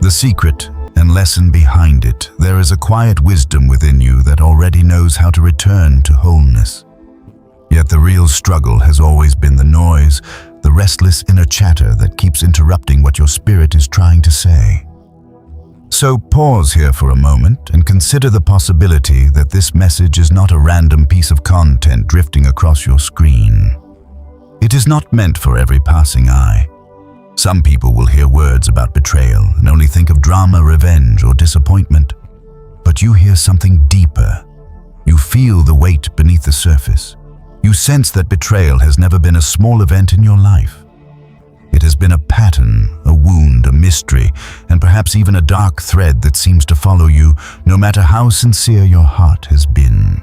The secret and lesson behind it, there is a quiet wisdom within you that already knows how to return to wholeness. Yet the real struggle has always been the noise, the restless inner chatter that keeps interrupting what your spirit is trying to say. So pause here for a moment and consider the possibility that this message is not a random piece of content drifting across your screen. It is not meant for every passing eye. Some people will hear words about betrayal and only think of drama, revenge, or disappointment. But you hear something deeper. You feel the weight beneath the surface. You sense that betrayal has never been a small event in your life. It has been a pattern, a wound, a mystery, and perhaps even a dark thread that seems to follow you no matter how sincere your heart has been.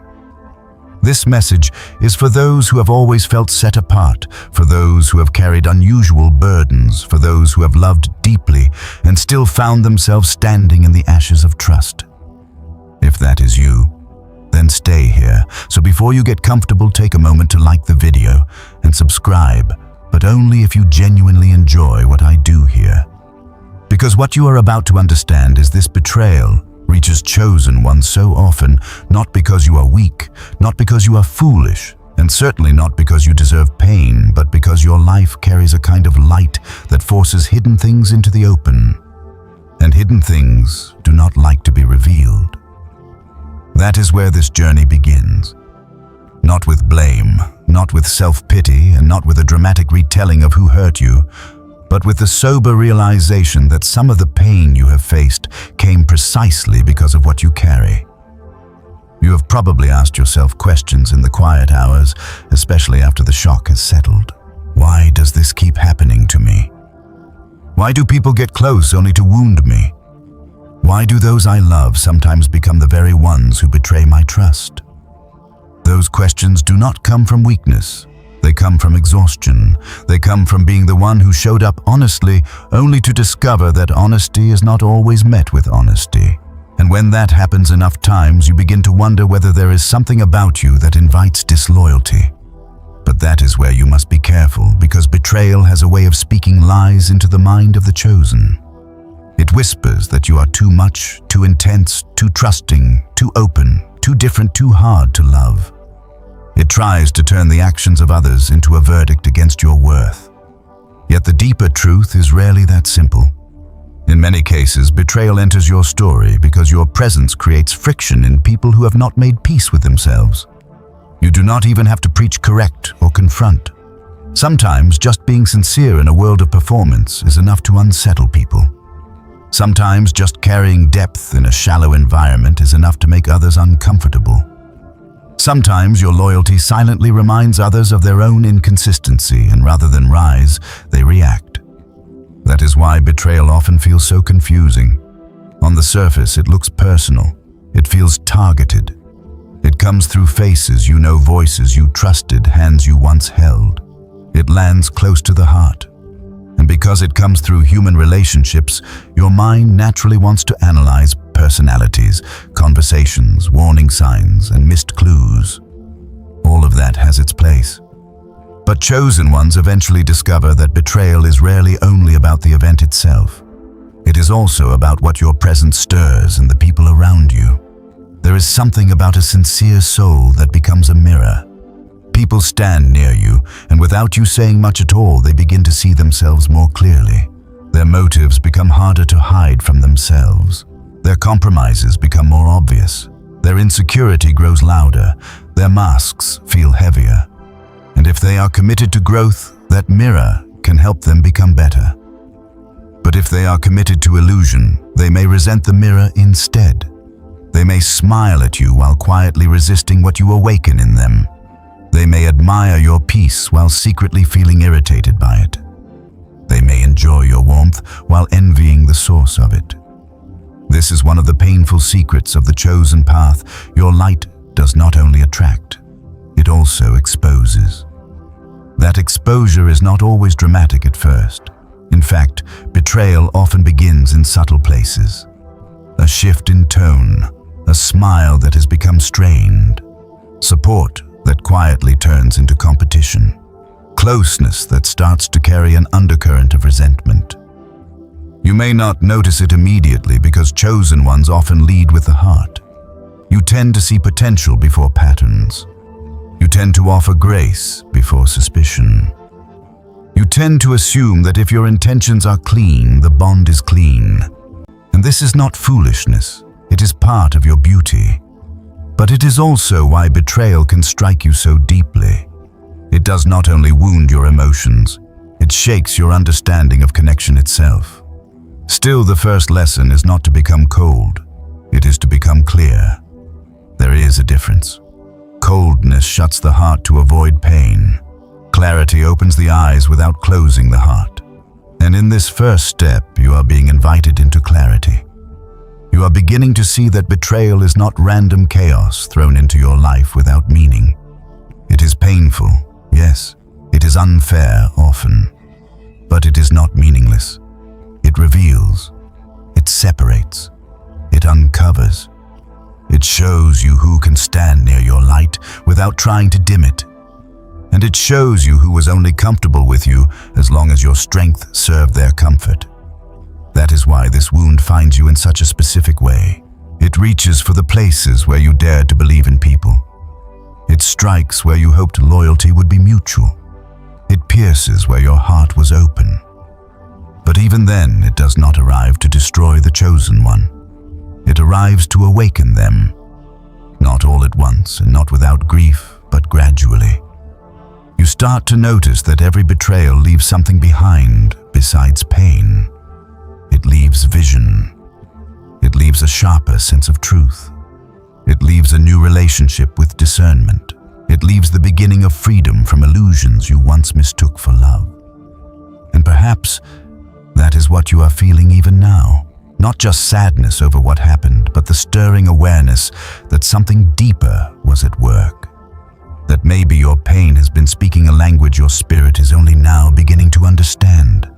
This message is for those who have always felt set apart, for those who have carried unusual burdens, for those who have loved deeply and still found themselves standing in the ashes of trust. If that is you, then stay here. So before you get comfortable, take a moment to like the video and subscribe, but only if you genuinely enjoy what I do here. Because what you are about to understand is this betrayal reaches chosen ones so often, not because you are weak, not because you are foolish, and certainly not because you deserve pain, but because your life carries a kind of light that forces hidden things into the open. And hidden things do not like to be revealed. That is where this journey begins. Not with blame, not with self-pity, and not with a dramatic retelling of who hurt you, but with the sober realization that some of the pain you have faced came precisely because of what you carry. You have probably asked yourself questions in the quiet hours, especially after the shock has settled. Why does this keep happening to me? Why do people get close only to wound me? Why do those I love sometimes become the very ones who betray my trust? Those questions do not come from weakness. They come from exhaustion. They come from being the one who showed up honestly, only to discover that honesty is not always met with honesty. And when that happens enough times, you begin to wonder whether there is something about you that invites disloyalty. But that is where you must be careful, because betrayal has a way of speaking lies into the mind of the chosen. It whispers that you are too much, too intense, too trusting, too open, too different, too hard to love. It tries to turn the actions of others into a verdict against your worth. Yet the deeper truth is rarely that simple. In many cases, betrayal enters your story because your presence creates friction in people who have not made peace with themselves. You do not even have to preach correct or confront. Sometimes just being sincere in a world of performance is enough to unsettle people. Sometimes just carrying depth in a shallow environment is enough to make others uncomfortable. Sometimes your loyalty silently reminds others of their own inconsistency, and rather than rise, they react. That is why betrayal often feels so confusing. On the surface, it looks personal. It feels targeted. It comes through faces you know, voices you trusted, hands you once held. It lands close to the heart. And because it comes through human relationships, your mind naturally wants to analyze personalities, conversations, warning signs, and missed clues. All of that has its place. But chosen ones eventually discover that betrayal is rarely only about the event itself. It is also about what your presence stirs in the people around you. There is something about a sincere soul that becomes a mirror. People stand near you, and without you saying much at all, they begin to see themselves more clearly. Their motives become harder to hide from themselves. Their compromises become more obvious. Their insecurity grows louder. Their masks feel heavier. And if they are committed to growth, that mirror can help them become better. But if they are committed to illusion, they may resent the mirror instead. They may smile at you while quietly resisting what you awaken in them. They may admire your peace while secretly feeling irritated by it. They may enjoy your warmth while envying the source of it. This is one of the painful secrets of the chosen path. Your light does not only attract, it also exposes. That exposure is not always dramatic at first. In fact, betrayal often begins in subtle places. A shift in tone, a smile that has become strained, support that quietly turns into competition, closeness that starts to carry an undercurrent of resentment. You may not notice it immediately because chosen ones often lead with the heart. You tend to see potential before patterns. You tend to offer grace before suspicion. You tend to assume that if your intentions are clean, the bond is clean. And this is not foolishness. It is part of your beauty. But it is also why betrayal can strike you so deeply. It does not only wound your emotions, it shakes your understanding of connection itself. Still, the first lesson is not to become cold. It is to become clear. There is a difference. Coldness shuts the heart to avoid pain. Clarity opens the eyes without closing the heart. And in this first step, you are being invited into clarity. You are beginning to see that betrayal is not random chaos thrown into your life without meaning. It is painful, yes. It is unfair often. But it is not meaningless. It reveals. It separates. It uncovers. It shows you who can stand near your light without trying to dim it. And it shows you who was only comfortable with you as long as your strength served their comfort. That is why this wound finds you in such a specific way. It reaches for the places where you dared to believe in people. It strikes where you hoped loyalty would be mutual. It pierces where your heart was open. But even then, it does not arrive to destroy the chosen one. It arrives to awaken them. Not all at once and not without grief, but gradually. You start to notice that every betrayal leaves something behind besides pain. It leaves vision. It leaves a sharper sense of truth. It leaves a new relationship with discernment. It leaves the beginning of freedom from illusions you once mistook for love. And perhaps that is what you are feeling even now. Not just sadness over what happened, but the stirring awareness that something deeper was at work. That maybe your pain has been speaking a language your spirit is only now beginning to understand.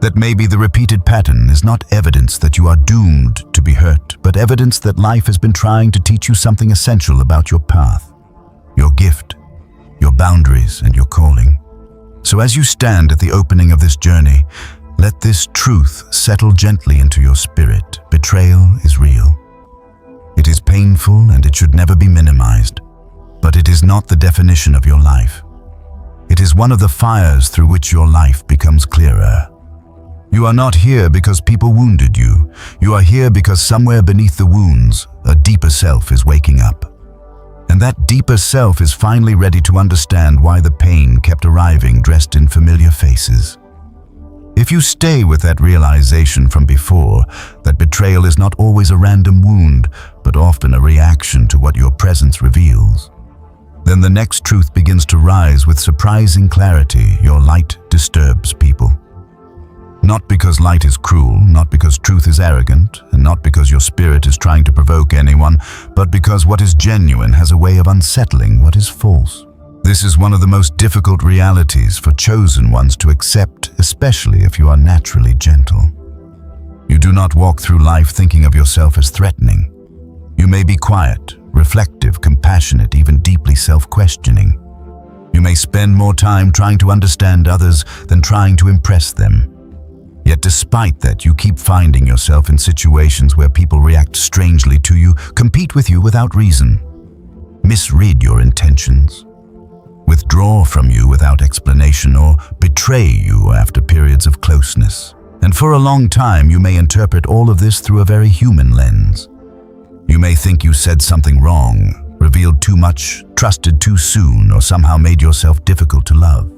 That maybe the repeated pattern is not evidence that you are doomed to be hurt, but evidence that life has been trying to teach you something essential about your path, your gift, your boundaries, and your calling. So as you stand at the opening of this journey, let this truth settle gently into your spirit. Betrayal is real. It is painful and it should never be minimized. But it is not the definition of your life. It is one of the fires through which your life becomes clearer. You are not here because people wounded you. You are here because somewhere beneath the wounds, a deeper self is waking up. And that deeper self is finally ready to understand why the pain kept arriving dressed in familiar faces. If you stay with that realization from before, that betrayal is not always a random wound, but often a reaction to what your presence reveals, then the next truth begins to rise with surprising clarity. Your light disturbs people. Not because light is cruel, not because truth is arrogant, and not because your spirit is trying to provoke anyone, but because what is genuine has a way of unsettling what is false. This is one of the most difficult realities for chosen ones to accept, especially if you are naturally gentle. You do not walk through life thinking of yourself as threatening. You may be quiet, reflective, compassionate, even deeply self-questioning. You may spend more time trying to understand others than trying to impress them. Yet despite that, you keep finding yourself in situations where people react strangely to you, compete with you without reason, misread your intentions, withdraw from you without explanation, or betray you after periods of closeness. And for a long time, you may interpret all of this through a very human lens. You may think you said something wrong, revealed too much, trusted too soon, or somehow made yourself difficult to love.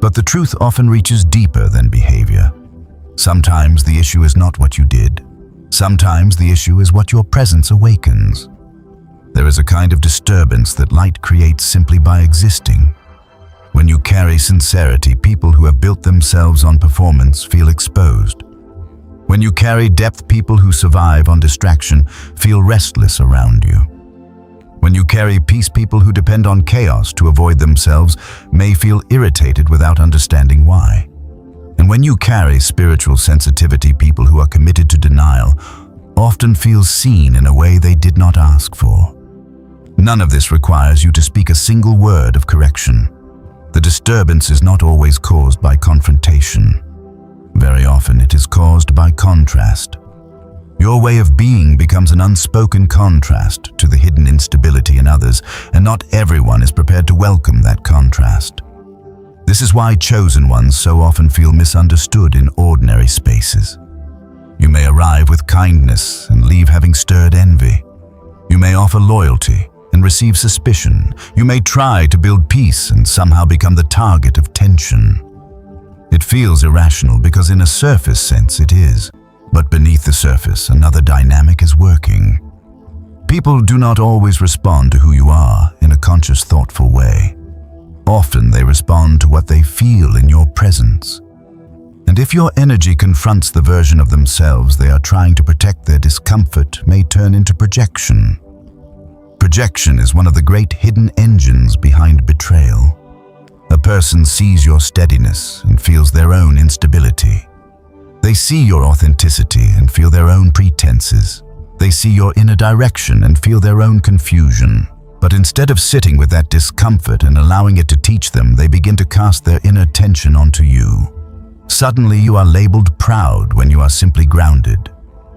But the truth often reaches deeper than behavior. Sometimes the issue is not what you did. Sometimes the issue is what your presence awakens. There is a kind of disturbance that light creates simply by existing. When you carry sincerity, people who have built themselves on performance feel exposed. When you carry depth, people who survive on distraction feel restless around you. When you carry peace, people who depend on chaos to avoid themselves may feel irritated without understanding why. And when you carry spiritual sensitivity, people who are committed to denial often feel seen in a way they did not ask for. None of this requires you to speak a single word of correction. The disturbance is not always caused by confrontation. Very often it is caused by contrast. Your way of being becomes an unspoken contrast to the hidden instability in others, and not everyone is prepared to welcome that contrast. This is why chosen ones so often feel misunderstood in ordinary spaces. You may arrive with kindness and leave having stirred envy. You may offer loyalty and receive suspicion. You may try to build peace and somehow become the target of tension. It feels irrational because in a surface sense it is. But beneath the surface, another dynamic is working. People do not always respond to who you are in a conscious, thoughtful way. Often they respond to what they feel in your presence. And if your energy confronts the version of themselves they are trying to protect, their discomfort may turn into projection. Projection is one of the great hidden engines behind betrayal. A person sees your steadiness and feels their own instability. They see your authenticity and feel their own pretenses. They see your inner direction and feel their own confusion. But instead of sitting with that discomfort and allowing it to teach them, they begin to cast their inner tension onto you. Suddenly you are labeled proud when you are simply grounded.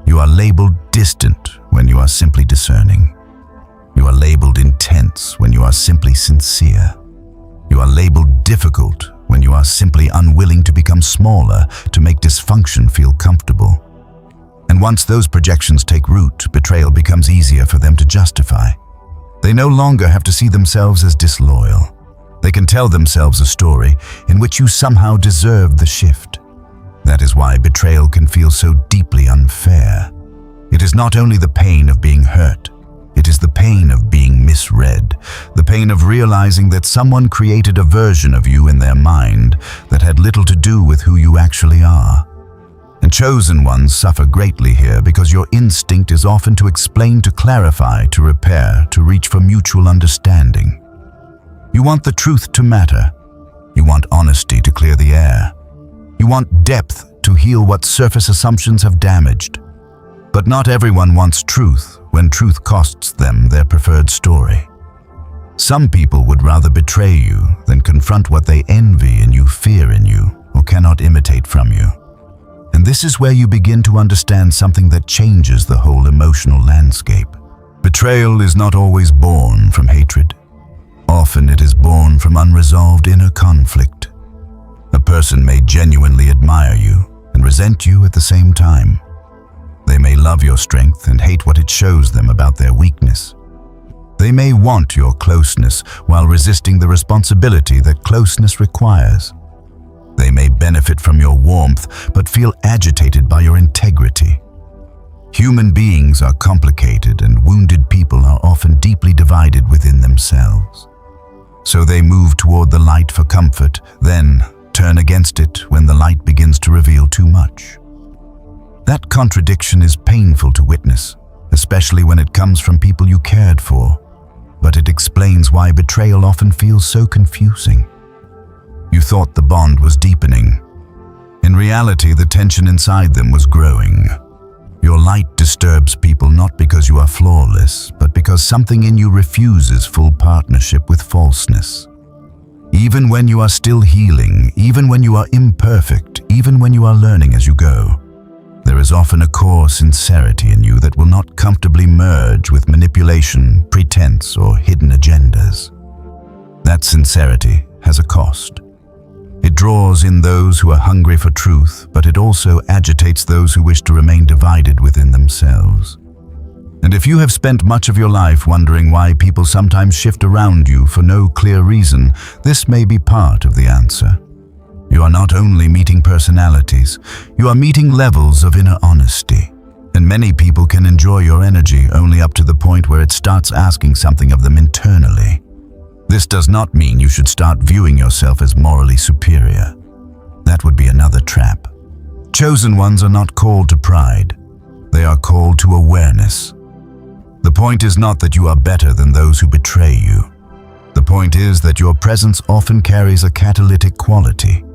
You are labeled distant when you are simply discerning. You are labeled intense when you are simply sincere. You are labeled difficult when you are simply unwilling to become smaller to make dysfunction feel comfortable. And once those projections take root, betrayal becomes easier for them to justify. They no longer have to see themselves as disloyal. They can tell themselves a story in which you somehow deserve the shift. That is why betrayal can feel so deeply unfair. It is not only the pain of being hurt, it is the pain of being misread, the pain of realizing that someone created a version of you in their mind that had little to do with who you actually are. And chosen ones suffer greatly here because your instinct is often to explain, to clarify, to repair, to reach for mutual understanding. You want the truth to matter. You want honesty to clear the air. You want depth to heal what surface assumptions have damaged. But not everyone wants truth when truth costs them their preferred story. Some people would rather betray you than confront what they envy in you, fear in you, or cannot imitate from you. And this is where you begin to understand something that changes the whole emotional landscape. Betrayal is not always born from hatred. Often it is born from unresolved inner conflict. A person may genuinely admire you and resent you at the same time. They may love your strength and hate what it shows them about their weakness. They may want your closeness while resisting the responsibility that closeness requires. They may benefit from your warmth but feel agitated by your integrity. Human beings are complicated and wounded people are often deeply divided within themselves. So they move toward the light for comfort, then turn against it when the light begins to reveal too much. That contradiction is painful to witness, especially when it comes from people you cared for, but it explains why betrayal often feels so confusing. You thought the bond was deepening. In reality, the tension inside them was growing. Your light disturbs people not because you are flawless, but because something in you refuses full partnership with falseness. Even when you are still healing, even when you are imperfect, even when you are learning as you go, there is often a core sincerity in you that will not comfortably merge with manipulation, pretense, or hidden agendas. That sincerity has a cost. It draws in those who are hungry for truth, but it also agitates those who wish to remain divided within themselves. And if you have spent much of your life wondering why people sometimes shift around you for no clear reason, this may be part of the answer. You are not only meeting personalities, you are meeting levels of inner honesty. And many people can enjoy your energy only up to the point where it starts asking something of them internally. This does not mean you should start viewing yourself as morally superior. That would be another trap. Chosen ones are not called to pride. They are called to awareness. The point is not that you are better than those who betray you. The point is that your presence often carries a catalytic quality.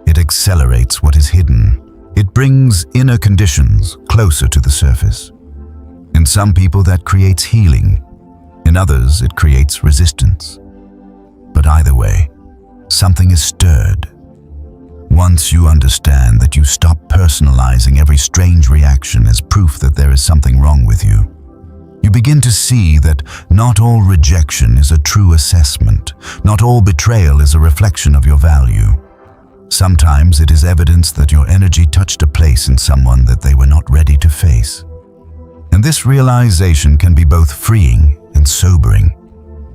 It accelerates what is hidden. It brings inner conditions closer to the surface. In some people that creates healing. In others it creates resistance. But either way, something is stirred. Once you understand that, you stop personalizing every strange reaction as proof that there is something wrong with you. You begin to see that not all rejection is a true assessment. Not all betrayal is a reflection of your value. Sometimes it is evidence that your energy touched a place in someone that they were not ready to face. And this realization can be both freeing and sobering.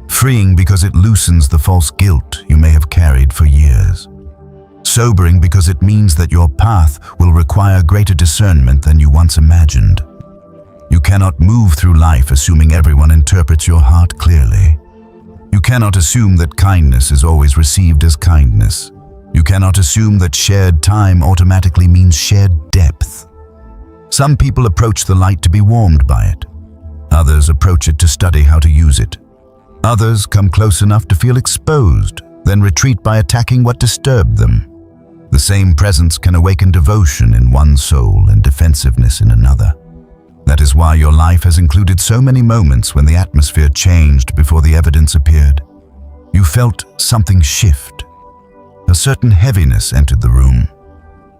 Freeing because it loosens the false guilt you may have carried for years. Sobering because it means that your path will require greater discernment than you once imagined. You cannot move through life assuming everyone interprets your heart clearly. You cannot assume that kindness is always received as kindness. You cannot assume that shared time automatically means shared depth. Some people approach the light to be warmed by it. Others approach it to study how to use it. Others come close enough to feel exposed, then retreat by attacking what disturbed them. The same presence can awaken devotion in one soul and defensiveness in another. That is why your life has included so many moments when the atmosphere changed before the evidence appeared. You felt something shift. A certain heaviness entered the room.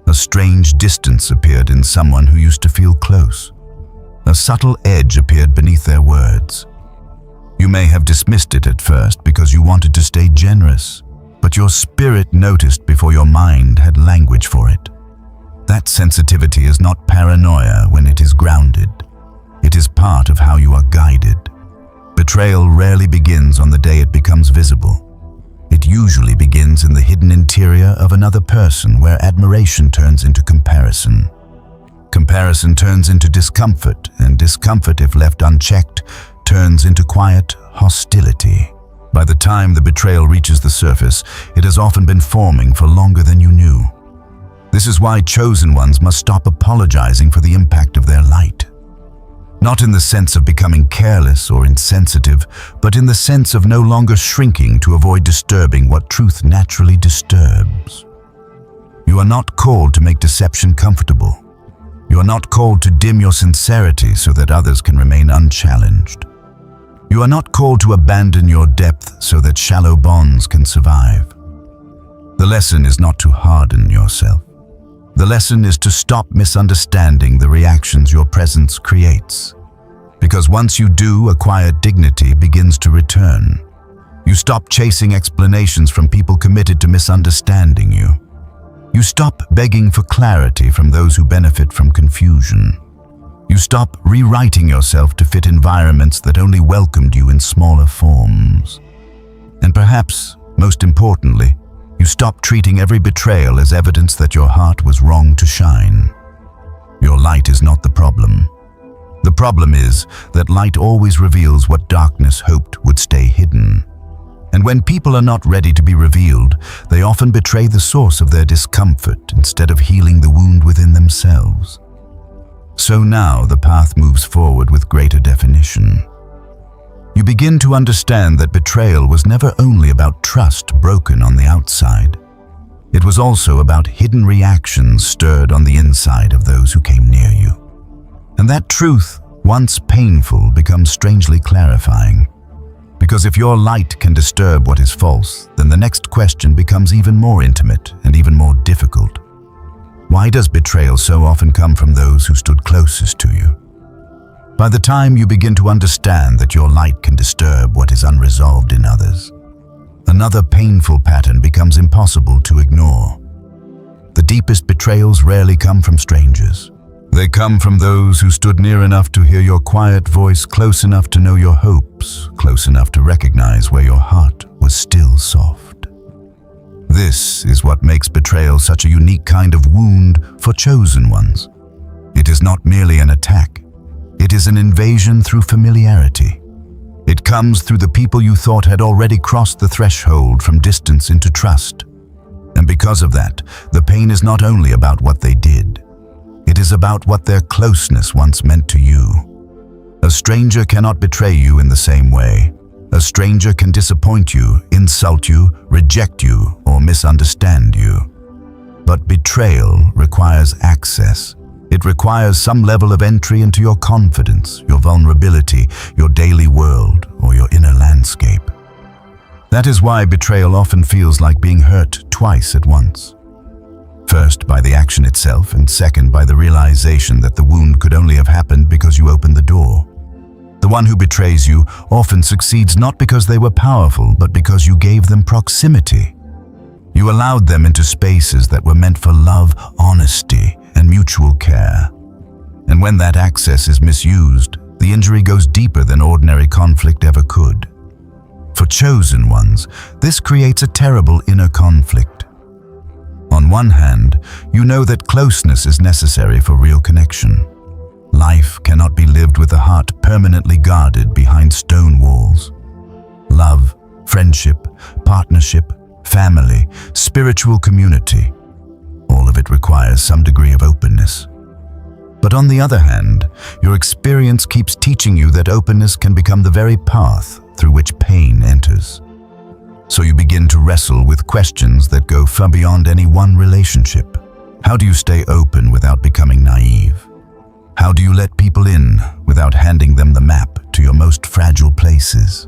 A strange distance appeared in someone who used to feel close. A subtle edge appeared beneath their words. You may have dismissed it at first because you wanted to stay generous, but your spirit noticed before your mind had language for it. That sensitivity is not paranoia when it is grounded. It is part of how you are guided. Betrayal rarely begins on the day it becomes visible. It usually begins in the hidden interior of another person, where admiration turns into comparison. Comparison turns into discomfort, and discomfort, if left unchecked, turns into quiet hostility. By the time the betrayal reaches the surface, it has often been forming for longer than you knew. This is why chosen ones must stop apologizing for the impact of their light. Not in the sense of becoming careless or insensitive, but in the sense of no longer shrinking to avoid disturbing what truth naturally disturbs. You are not called to make deception comfortable. You are not called to dim your sincerity so that others can remain unchallenged. You are not called to abandon your depth so that shallow bonds can survive. The lesson is not to harden yourself. The lesson is to stop misunderstanding the reactions your presence creates. Because once you do, a quiet dignity begins to return. You stop chasing explanations from people committed to misunderstanding you. You stop begging for clarity from those who benefit from confusion. You stop rewriting yourself to fit environments that only welcomed you in smaller forms. And perhaps, most importantly, you stop treating every betrayal as evidence that your heart was wrong to shine. Your light is not the problem. The problem is that light always reveals what darkness hoped would stay hidden. And when people are not ready to be revealed, they often betray the source of their discomfort instead of healing the wound within themselves. So now the path moves forward with greater definition. You begin to understand that betrayal was never only about trust broken on the outside. It was also about hidden reactions stirred on the inside of those who came near you. And that truth, once painful, becomes strangely clarifying. Because if your light can disturb what is false, then the next question becomes even more intimate and even more difficult. Why does betrayal so often come from those who stood closest to you? By the time you begin to understand that your light can disturb what is unresolved in others, another painful pattern becomes impossible to ignore. The deepest betrayals rarely come from strangers. They come from those who stood near enough to hear your quiet voice, close enough to know your hopes, close enough to recognize where your heart was still soft. This is what makes betrayal such a unique kind of wound for chosen ones. It is not merely an attack. It is an invasion through familiarity. It comes through the people you thought had already crossed the threshold from distance into trust. And because of that, the pain is not only about what they did. It is about what their closeness once meant to you. A stranger cannot betray you in the same way. A stranger can disappoint you, insult you, reject you, or misunderstand you. But betrayal requires access. It requires some level of entry into your confidence, your vulnerability, your daily world, or your inner landscape. That is why betrayal often feels like being hurt twice at once. First, by the action itself, and second, by the realization that the wound could only have happened because you opened the door. The one who betrays you often succeeds not because they were powerful, but because you gave them proximity. You allowed them into spaces that were meant for love, honesty, and mutual care. And when that access is misused, the injury goes deeper than ordinary conflict ever could. For chosen ones, this creates a terrible inner conflict. On one hand, you know that closeness is necessary for real connection. Life cannot be lived with the heart permanently guarded behind stone walls. Love, friendship, partnership, family, spiritual community, all of it requires some degree of openness. But on the other hand, your experience keeps teaching you that openness can become the very path through which pain enters. So you begin to wrestle with questions that go far beyond any one relationship. How do you stay open without becoming naive? How do you let people in without handing them the map to your most fragile places?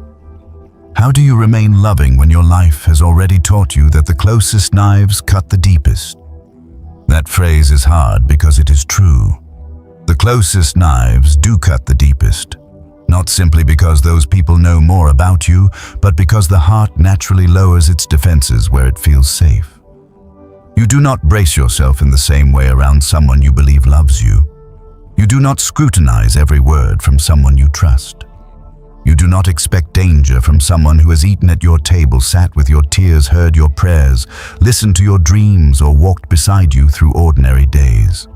How do you remain loving when your life has already taught you that the closest knives cut the deepest? That phrase is hard because it is true. The closest knives do cut the deepest, not simply because those people know more about you, but because the heart naturally lowers its defenses where it feels safe. You do not brace yourself in the same way around someone you believe loves you. You do not scrutinize every word from someone you trust. You do not expect danger from someone who has eaten at your table, sat with your tears, heard your prayers, listened to your dreams, or walked beside you through ordinary days.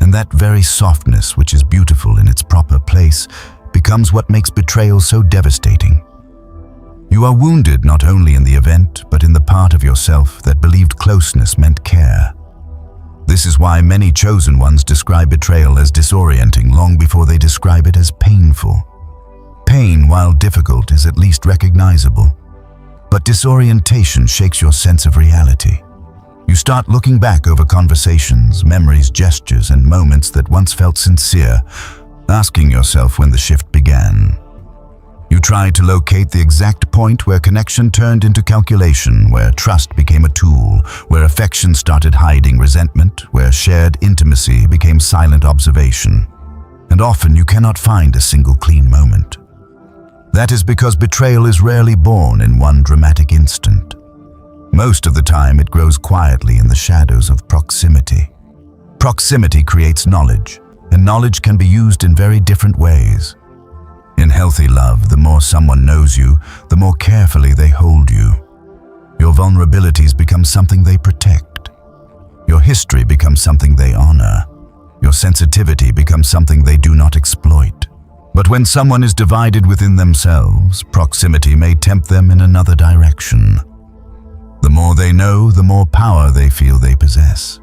And that very softness, which is beautiful in its proper place, becomes what makes betrayal so devastating. You are wounded not only in the event, but in the part of yourself that believed closeness meant care. This is why many chosen ones describe betrayal as disorienting long before they describe it as painful. Pain, while difficult, is at least recognizable. But disorientation shakes your sense of reality. You start looking back over conversations, memories, gestures, and moments that once felt sincere, asking yourself when the shift began. You try to locate the exact point where connection turned into calculation, where trust became a tool, where affection started hiding resentment, where shared intimacy became silent observation. And often you cannot find a single clean moment. That is because betrayal is rarely born in one dramatic instant. Most of the time it grows quietly in the shadows of proximity. Proximity creates knowledge, and knowledge can be used in very different ways. In healthy love, the more someone knows you, the more carefully they hold you. Your vulnerabilities become something they protect. Your history becomes something they honor. Your sensitivity becomes something they do not exploit. But when someone is divided within themselves, proximity may tempt them in another direction. The more they know, the more power they feel they possess.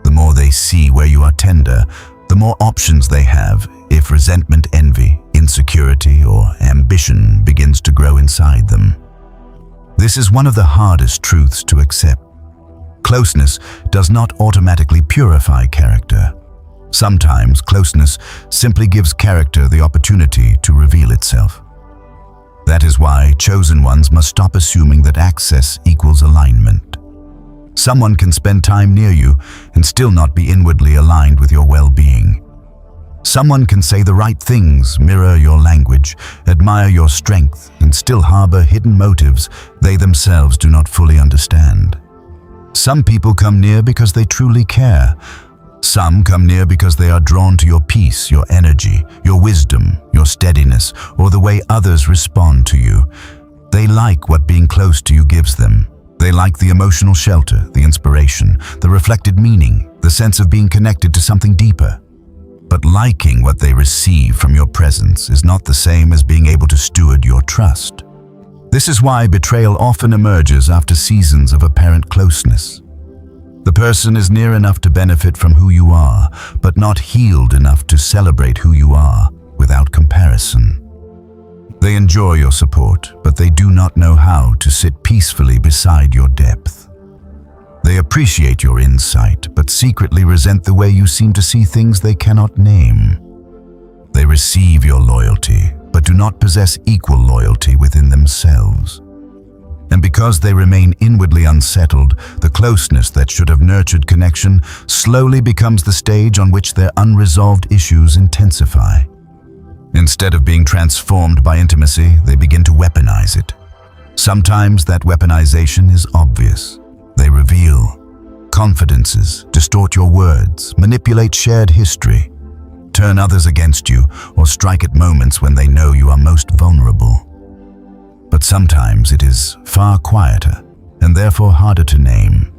The more they see where you are tender, the more options they have if resentment, envy, insecurity, or ambition begins to grow inside them. This is one of the hardest truths to accept. Closeness does not automatically purify character. Sometimes closeness simply gives character the opportunity to reveal itself. That is why chosen ones must stop assuming that access equals alignment. Someone can spend time near you and still not be inwardly aligned with your well-being. Someone can say the right things, mirror your language, admire your strength, and still harbor hidden motives they themselves do not fully understand. Some people come near because they truly care. Some come near because they are drawn to your peace, your energy, your wisdom, your steadiness, or the way others respond to you. They like what being close to you gives them. They like the emotional shelter, the inspiration, the reflected meaning, the sense of being connected to something deeper. But liking what they receive from your presence is not the same as being able to steward your trust. This is why betrayal often emerges after seasons of apparent closeness. The person is near enough to benefit from who you are, but not healed enough to celebrate who you are without comparison. They enjoy your support, but they do not know how to sit peacefully beside your depth. They appreciate your insight, but secretly resent the way you seem to see things they cannot name. They receive your loyalty, but do not possess equal loyalty within themselves. And because they remain inwardly unsettled, the closeness that should have nurtured connection slowly becomes the stage on which their unresolved issues intensify. Instead of being transformed by intimacy, they begin to weaponize it. Sometimes that weaponization is obvious. They reveal confidences, distort your words, manipulate shared history, turn others against you, or strike at moments when they know you are most vulnerable. But sometimes it is far quieter and therefore harder to name.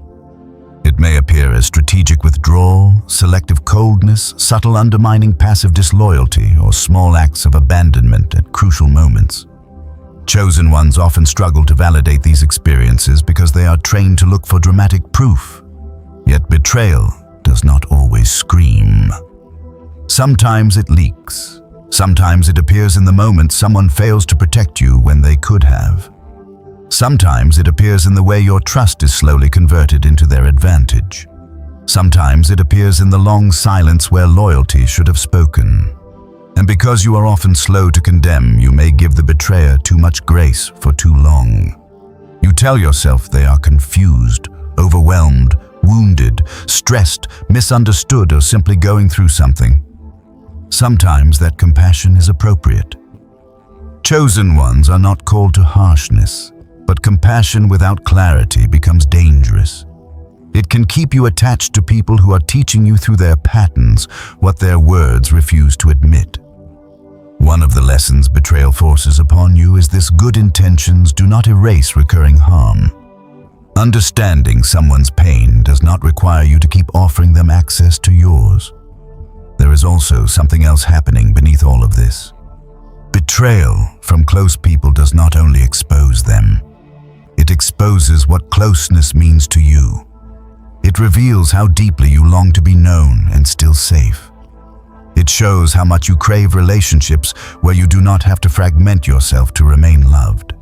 It may appear as strategic withdrawal, selective coldness, subtle undermining passive disloyalty, or small acts of abandonment at crucial moments. Chosen ones often struggle to validate these experiences because they are trained to look for dramatic proof. Yet betrayal does not always scream. Sometimes it leaks. Sometimes it appears in the moment someone fails to protect you when they could have. Sometimes it appears in the way your trust is slowly converted into their advantage. Sometimes it appears in the long silence where loyalty should have spoken. And because you are often slow to condemn, you may give the betrayer too much grace for too long. You tell yourself they are confused, overwhelmed, wounded, stressed, misunderstood, or simply going through something. Sometimes that compassion is appropriate. Chosen ones are not called to harshness, but compassion without clarity becomes dangerous. It can keep you attached to people who are teaching you through their patterns what their words refuse to admit. One of the lessons betrayal forces upon you is this: good intentions do not erase recurring harm. Understanding someone's pain does not require you to keep offering them access to yours. There is also something else happening beneath all of this. Betrayal from close people does not only expose them, it exposes what closeness means to you. It reveals how deeply you long to be known and still safe. It shows how much you crave relationships where you do not have to fragment yourself to remain loved.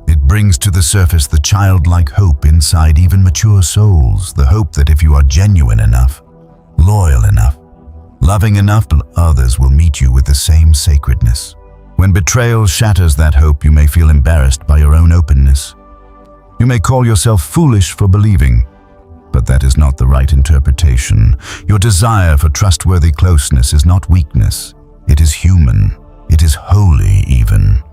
It brings to the surface the childlike hope inside even mature souls, the hope that if you are genuine enough, loyal enough, loving enough, others will meet you with the same sacredness. When betrayal shatters that hope, you may feel embarrassed by your own openness. You may call yourself foolish for believing, but that is not the right interpretation. Your desire for trustworthy closeness is not weakness. It is human. It is holy even.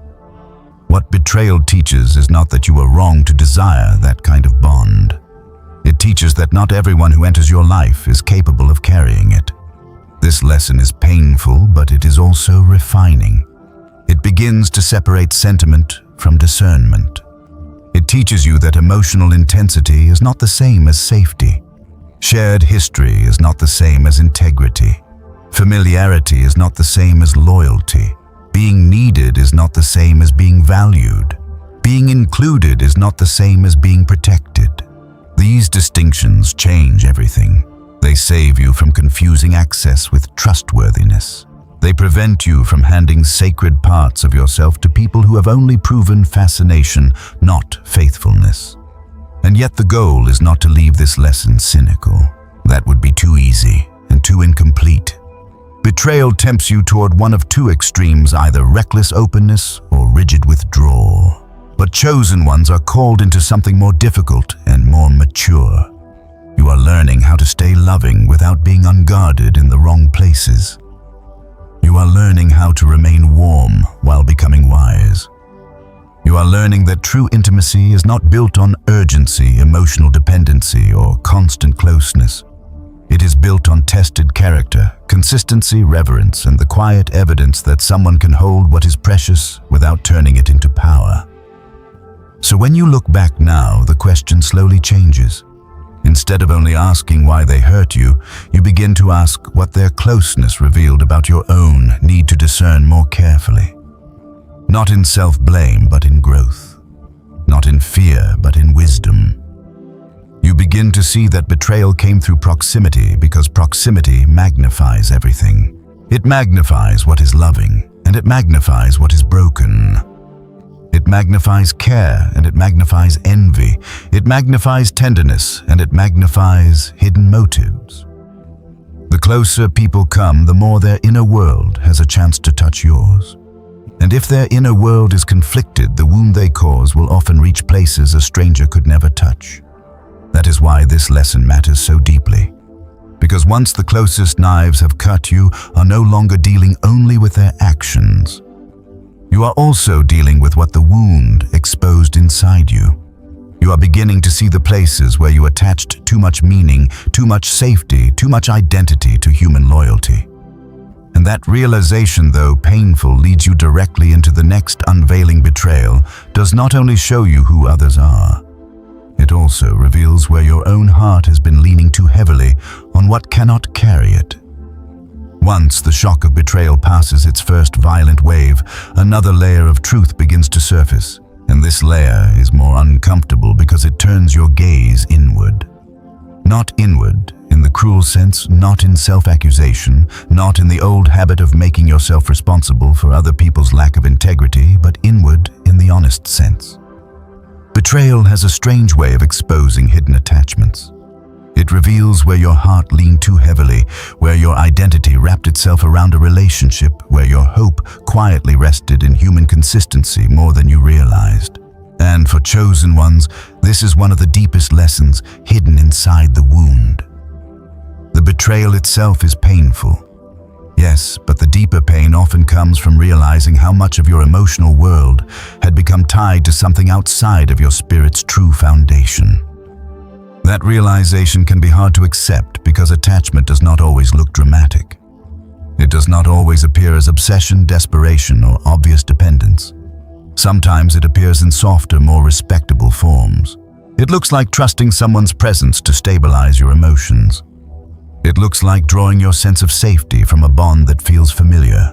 What betrayal teaches is not that you are wrong to desire that kind of bond. It teaches that not everyone who enters your life is capable of carrying it. This lesson is painful, but it is also refining. It begins to separate sentiment from discernment. It teaches you that emotional intensity is not the same as safety. Shared history is not the same as integrity. Familiarity is not the same as loyalty. Being needed is not the same as being valued. Being included is not the same as being protected. These distinctions change everything. They save you from confusing access with trustworthiness. They prevent you from handing sacred parts of yourself to people who have only proven fascination, not faithfulness. And yet the goal is not to leave this lesson cynical. That would be too easy and too incomplete. Betrayal tempts you toward one of two extremes, either reckless openness or rigid withdrawal. But chosen ones are called into something more difficult and more mature. You are learning how to stay loving without being unguarded in the wrong places. You are learning how to remain warm while becoming wise. You are learning that true intimacy is not built on urgency, emotional dependency, or constant closeness. It is built on tested character, consistency, reverence, and the quiet evidence that someone can hold what is precious without turning it into power. So when you look back now, the question slowly changes. Instead of only asking why they hurt you, you begin to ask what their closeness revealed about your own need to discern more carefully. Not in self-blame, but in growth. Not in fear, but in wisdom. You begin to see that betrayal came through proximity because proximity magnifies everything. It magnifies what is loving, and it magnifies what is broken. It magnifies care, and it magnifies envy. It magnifies tenderness, and it magnifies hidden motives. The closer people come, the more their inner world has a chance to touch yours. And if their inner world is conflicted, the wound they cause will often reach places a stranger could never touch. That is why this lesson matters so deeply. Because once the closest knives have cut, you are no longer dealing only with their actions. You are also dealing with what the wound exposed inside you. You are beginning to see the places where you attached too much meaning, too much safety, too much identity to human loyalty. And that realization, though painful, leads you directly into the next unveiling betrayal, does not only show you who others are, it also reveals where your own heart has been leaning too heavily on what cannot carry it. Once the shock of betrayal passes its first violent wave, another layer of truth begins to surface. And this layer is more uncomfortable because it turns your gaze inward. Not inward in the cruel sense, not in self-accusation, not in the old habit of making yourself responsible for other people's lack of integrity, but inward in the honest sense. Betrayal has a strange way of exposing hidden attachments. It reveals where your heart leaned too heavily, where your identity wrapped itself around a relationship, where your hope quietly rested in human consistency more than you realized. And for chosen ones, this is one of the deepest lessons hidden inside the wound. The betrayal itself is painful. Yes, but the deeper pain often comes from realizing how much of your emotional world had become tied to something outside of your spirit's true foundation. That realization can be hard to accept because attachment does not always look dramatic. It does not always appear as obsession, desperation, or obvious dependence. Sometimes it appears in softer, more respectable forms. It looks like trusting someone's presence to stabilize your emotions. It looks like drawing your sense of safety from a bond that feels familiar.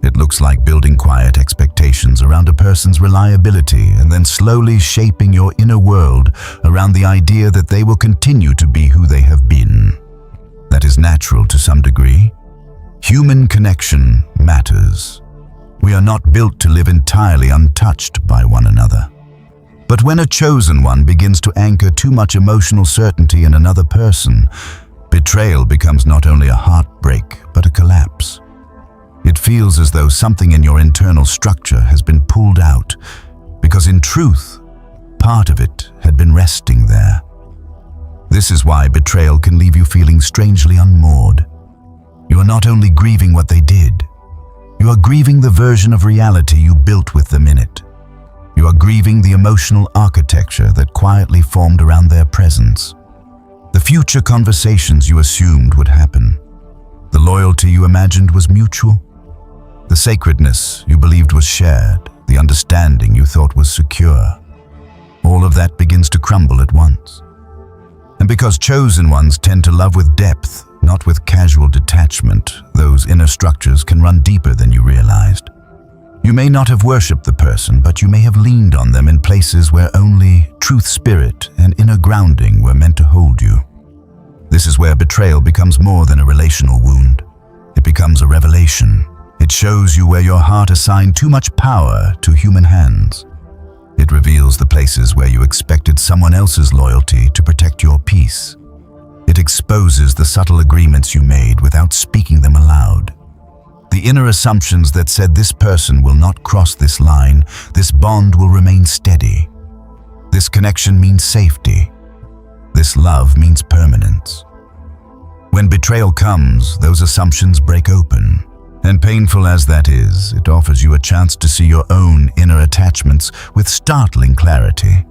It looks like building quiet expectations around a person's reliability and then slowly shaping your inner world around the idea that they will continue to be who they have been. That is natural to some degree. Human connection matters. We are not built to live entirely untouched by one another. But when a chosen one begins to anchor too much emotional certainty in another person, betrayal becomes not only a heartbreak, but a collapse. It feels as though something in your internal structure has been pulled out, because in truth, part of it had been resting there. This is why betrayal can leave you feeling strangely unmoored. You are not only grieving what they did, you are grieving the version of reality you built with them in it. You are grieving the emotional architecture that quietly formed around their presence. The future conversations you assumed would happen. The loyalty you imagined was mutual. The sacredness you believed was shared, the understanding you thought was secure. All of that begins to crumble at once. And because chosen ones tend to love with depth, not with casual detachment, those inner structures can run deeper than you realized. You may not have worshipped the person, but you may have leaned on them in places where only truth, spirit, and inner grounding were meant to hold you. This is where betrayal becomes more than a relational wound. It becomes a revelation. It shows you where your heart assigned too much power to human hands. It reveals the places where you expected someone else's loyalty to protect your peace. It exposes the subtle agreements you made without speaking them aloud. The inner assumptions that said this person will not cross this line, this bond will remain steady. This connection means safety. This love means permanence. When betrayal comes, those assumptions break open. And painful as that is, it offers you a chance to see your own inner attachments with startling clarity.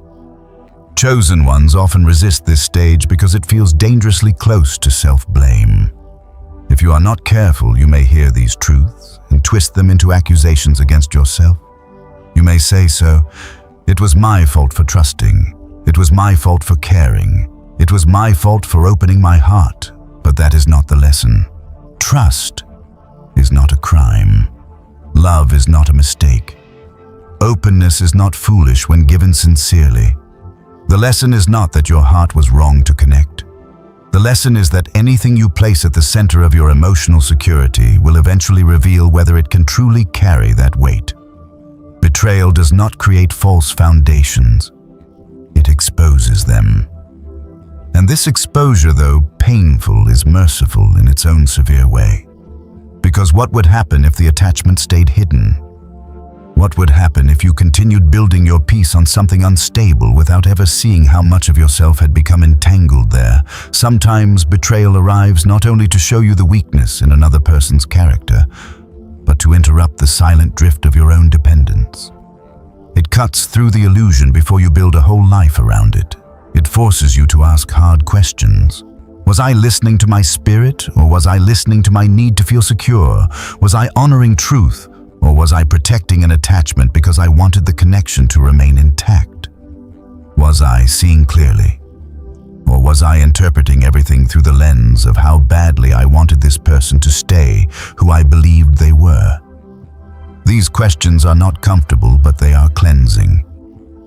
Chosen ones often resist this stage because it feels dangerously close to self-blame. If you are not careful, you may hear these truths and twist them into accusations against yourself. You may say it was my fault for trusting. It was my fault for caring. It was my fault for opening my heart. But that is not the lesson. Trust is not a crime. Love is not a mistake. Openness is not foolish when given sincerely. The lesson is not that your heart was wrong to connect. The lesson is that anything you place at the center of your emotional security will eventually reveal whether it can truly carry that weight. Betrayal does not create false foundations. It exposes them. And this exposure, though painful, is merciful in its own severe way. Because what would happen if the attachment stayed hidden? What would happen if you continued building your peace on something unstable without ever seeing how much of yourself had become entangled there? Sometimes betrayal arrives not only to show you the weakness in another person's character, but to interrupt the silent drift of your own dependence. It cuts through the illusion before you build a whole life around it. It forces you to ask hard questions. Was I listening to my spirit, or was I listening to my need to feel secure? Was I honoring truth, or was I protecting an attachment because I wanted the connection to remain intact? Was I seeing clearly? Or was I interpreting everything through the lens of how badly I wanted this person to stay who I believed they were? These questions are not comfortable, but they are cleansing.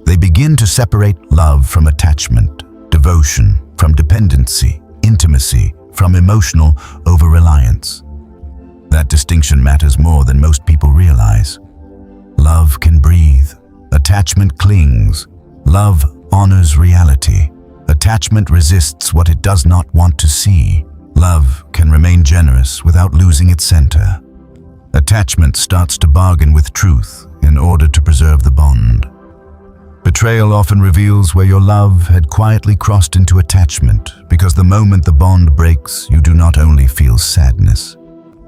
They begin to separate love from attachment, devotion from dependency, intimacy from emotional over-reliance. That distinction matters more than most people realize. Love can breathe. Attachment clings. Love honors reality. Attachment resists what it does not want to see. Love can remain generous without losing its center. Attachment starts to bargain with truth in order to preserve the bond. Betrayal often reveals where your love had quietly crossed into attachment, because the moment the bond breaks, you do not only feel sadness.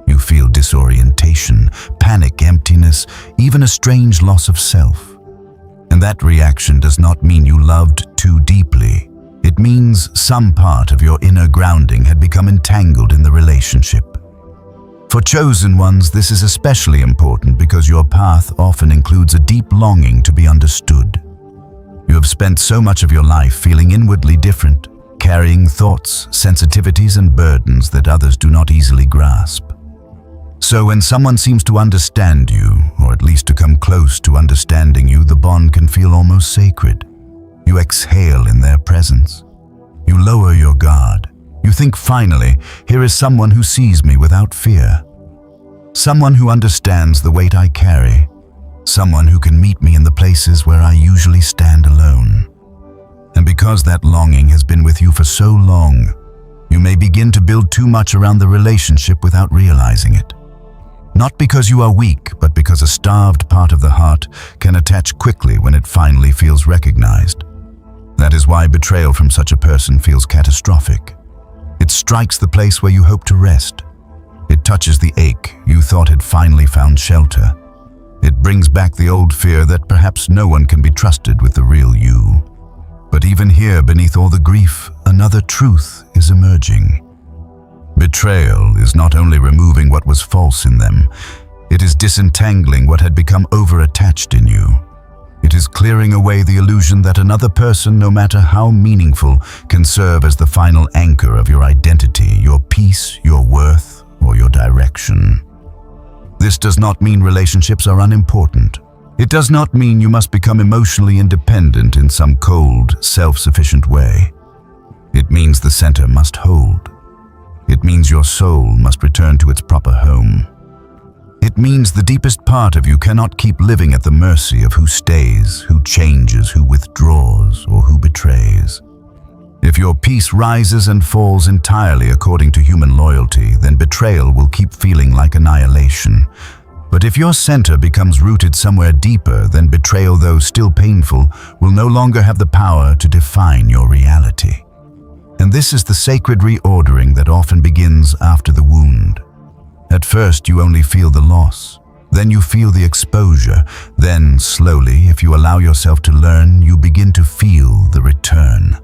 You feel disorientation, panic, emptiness, even a strange loss of self. And that reaction does not mean you loved too deeply. It means some part of your inner grounding had become entangled in the relationship. For chosen ones, this is especially important because your path often includes a deep longing to be understood. You have spent so much of your life feeling inwardly different, carrying thoughts, sensitivities, and burdens that others do not easily grasp. So when someone seems to understand you, or at least to come close to understanding you, the bond can feel almost sacred. You exhale in their presence. You lower your guard. You think, finally, here is someone who sees me without fear. Someone who understands the weight I carry. Someone who can meet me in the places where I usually stand alone. And because that longing has been with you for so long, you may begin to build too much around the relationship without realizing it. Not because you are weak, but because a starved part of the heart can attach quickly when it finally feels recognized. That is why betrayal from such a person feels catastrophic. It strikes the place where you hope to rest. It touches the ache you thought had finally found shelter. It brings back the old fear that perhaps no one can be trusted with the real you. But even here, beneath all the grief, another truth is emerging. Betrayal is not only removing what was false in them, it is disentangling what had become over-attached in you. It is clearing away the illusion that another person, no matter how meaningful, can serve as the final anchor of your identity, your peace, your worth, or your direction. This does not mean relationships are unimportant. It does not mean you must become emotionally independent in some cold, self-sufficient way. It means the center must hold. It means your soul must return to its proper home. It means the deepest part of you cannot keep living at the mercy of who stays, who changes, who withdraws, or who betrays. If your peace rises and falls entirely according to human loyalty, then betrayal will keep feeling like annihilation. But if your center becomes rooted somewhere deeper, then betrayal, though still painful, will no longer have the power to define your reality. And this is the sacred reordering that often begins after the wound. At first, you only feel the loss. Then you feel the exposure. Then, slowly, if you allow yourself to learn, you begin to feel the return.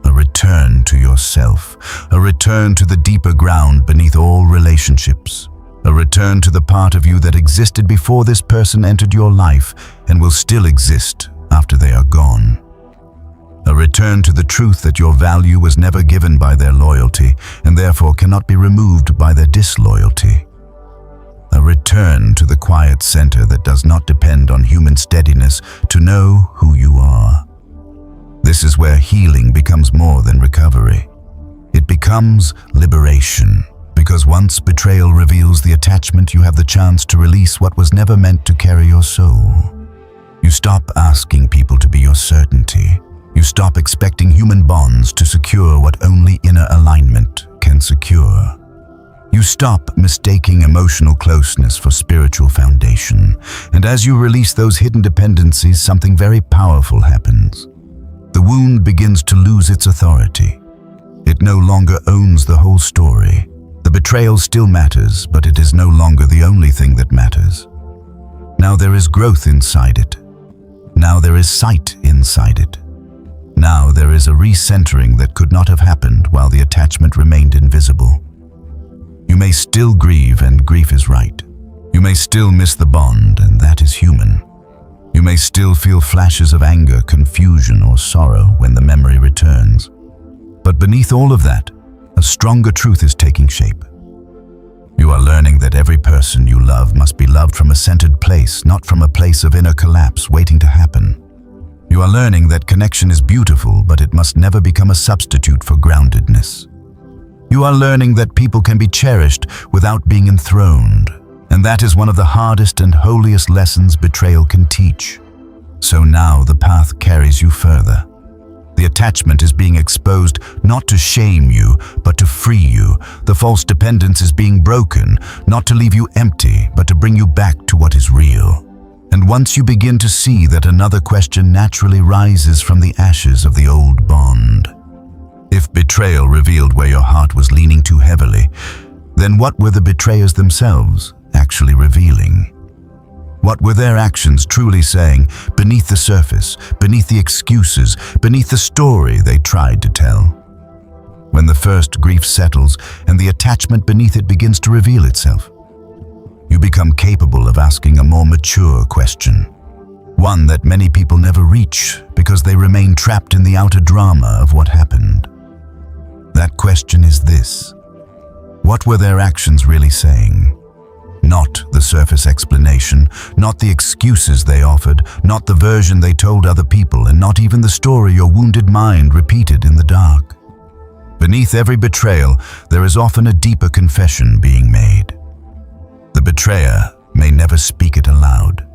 A return to yourself. A return to the deeper ground beneath all relationships. A return to the part of you that existed before this person entered your life and will still exist after they are gone. A return to the truth that your value was never given by their loyalty and therefore cannot be removed by their disloyalty. A return to the quiet center that does not depend on human steadiness to know who you are. This is where healing becomes more than recovery. It becomes liberation, because once betrayal reveals the attachment, you have the chance to release what was never meant to carry your soul. You stop asking people to be your certainty. You stop expecting human bonds to secure what only inner alignment can secure. You stop mistaking emotional closeness for spiritual foundation, and as you release those hidden dependencies, something very powerful happens. The wound begins to lose its authority. It no longer owns the whole story. The betrayal still matters, but it is no longer the only thing that matters. Now there is growth inside it. Now there is sight inside it. Now there is a recentering that could not have happened while the attachment remained invisible. You may still grieve, and grief is right. You may still miss the bond, and that is human. You may still feel flashes of anger, confusion, or sorrow when the memory returns. But beneath all of that, a stronger truth is taking shape. You are learning that every person you love must be loved from a centered place, not from a place of inner collapse waiting to happen. You are learning that connection is beautiful, but it must never become a substitute for groundedness. You are learning that people can be cherished without being enthroned, and that is one of the hardest and holiest lessons betrayal can teach. So now the path carries you further. The attachment is being exposed not to shame you, but to free you. The false dependence is being broken, not to leave you empty, but to bring you back to what is real. And once you begin to see that, another question naturally rises from the ashes of the old bond. If betrayal revealed where your heart was leaning too heavily, then what were the betrayers themselves actually revealing? What were their actions truly saying beneath the surface, beneath the excuses, beneath the story they tried to tell? When the first grief settles and the attachment beneath it begins to reveal itself, you become capable of asking a more mature question. One that many people never reach because they remain trapped in the outer drama of what happened. That question is this: what were their actions really saying? Not the surface explanation, not the excuses they offered, not the version they told other people, and not even the story your wounded mind repeated in the dark. Beneath every betrayal, there is often a deeper confession being made. The betrayer may never speak it aloud.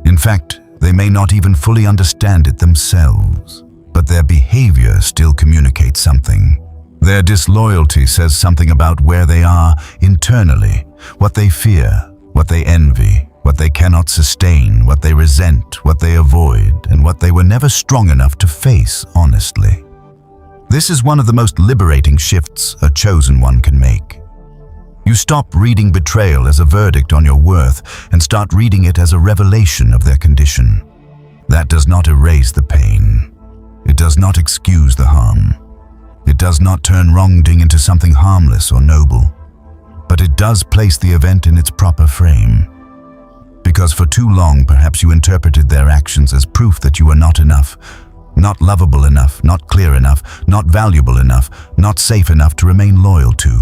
In fact, they may not even fully understand it themselves, but their behavior still communicates something. Their disloyalty says something about where they are internally, what they fear, what they envy, what they cannot sustain, what they resent, what they avoid, and what they were never strong enough to face honestly. This is one of the most liberating shifts a chosen one can make. You stop reading betrayal as a verdict on your worth and start reading it as a revelation of their condition. That does not erase the pain. It does not excuse the harm. It does not turn wrongdoing into something harmless or noble. But it does place the event in its proper frame. Because for too long, perhaps you interpreted their actions as proof that you were not enough, not lovable enough, not clear enough, not valuable enough, not safe enough to remain loyal to.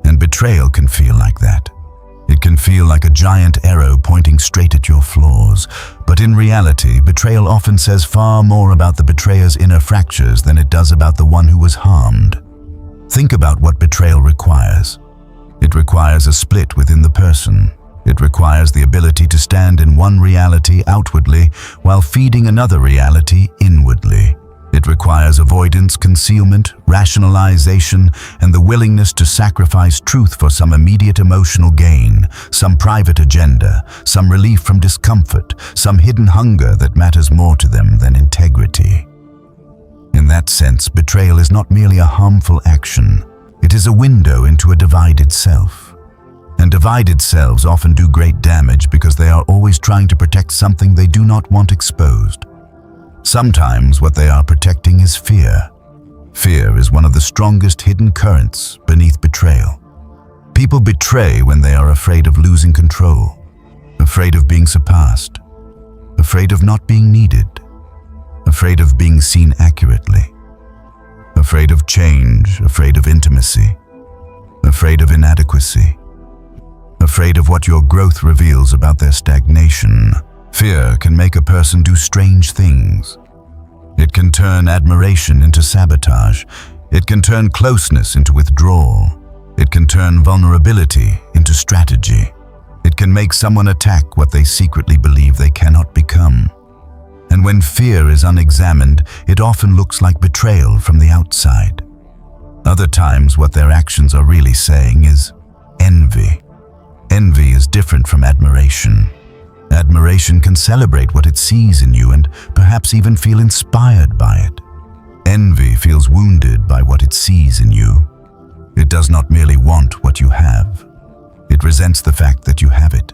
And betrayal can feel like that. It can feel like a giant arrow pointing straight at your flaws. But in reality, betrayal often says far more about the betrayer's inner fractures than it does about the one who was harmed. Think about what betrayal requires. It requires a split within the person. It requires the ability to stand in one reality outwardly while feeding another reality inwardly. It requires avoidance, concealment, rationalization, and the willingness to sacrifice truth for some immediate emotional gain, some private agenda, some relief from discomfort, some hidden hunger that matters more to them than integrity. In that sense, betrayal is not merely a harmful action. It is a window into a divided self. And divided selves often do great damage because they are always trying to protect something they do not want exposed. Sometimes what they are protecting is fear. Fear is one of the strongest hidden currents beneath betrayal. People betray when they are afraid of losing control, afraid of being surpassed, afraid of not being needed, afraid of being seen accurately, afraid of change, afraid of intimacy, afraid of inadequacy, afraid of what your growth reveals about their stagnation. Fear can make a person do strange things. It can turn admiration into sabotage. It can turn closeness into withdrawal. It can turn vulnerability into strategy. It can make someone attack what they secretly believe they cannot become. And when fear is unexamined, it often looks like betrayal from the outside. Other times, what their actions are really saying is, envy. Envy is different from admiration. Admiration can celebrate what it sees in you and perhaps even feel inspired by it. Envy feels wounded by what it sees in you. It does not merely want what you have. It resents the fact that you have it.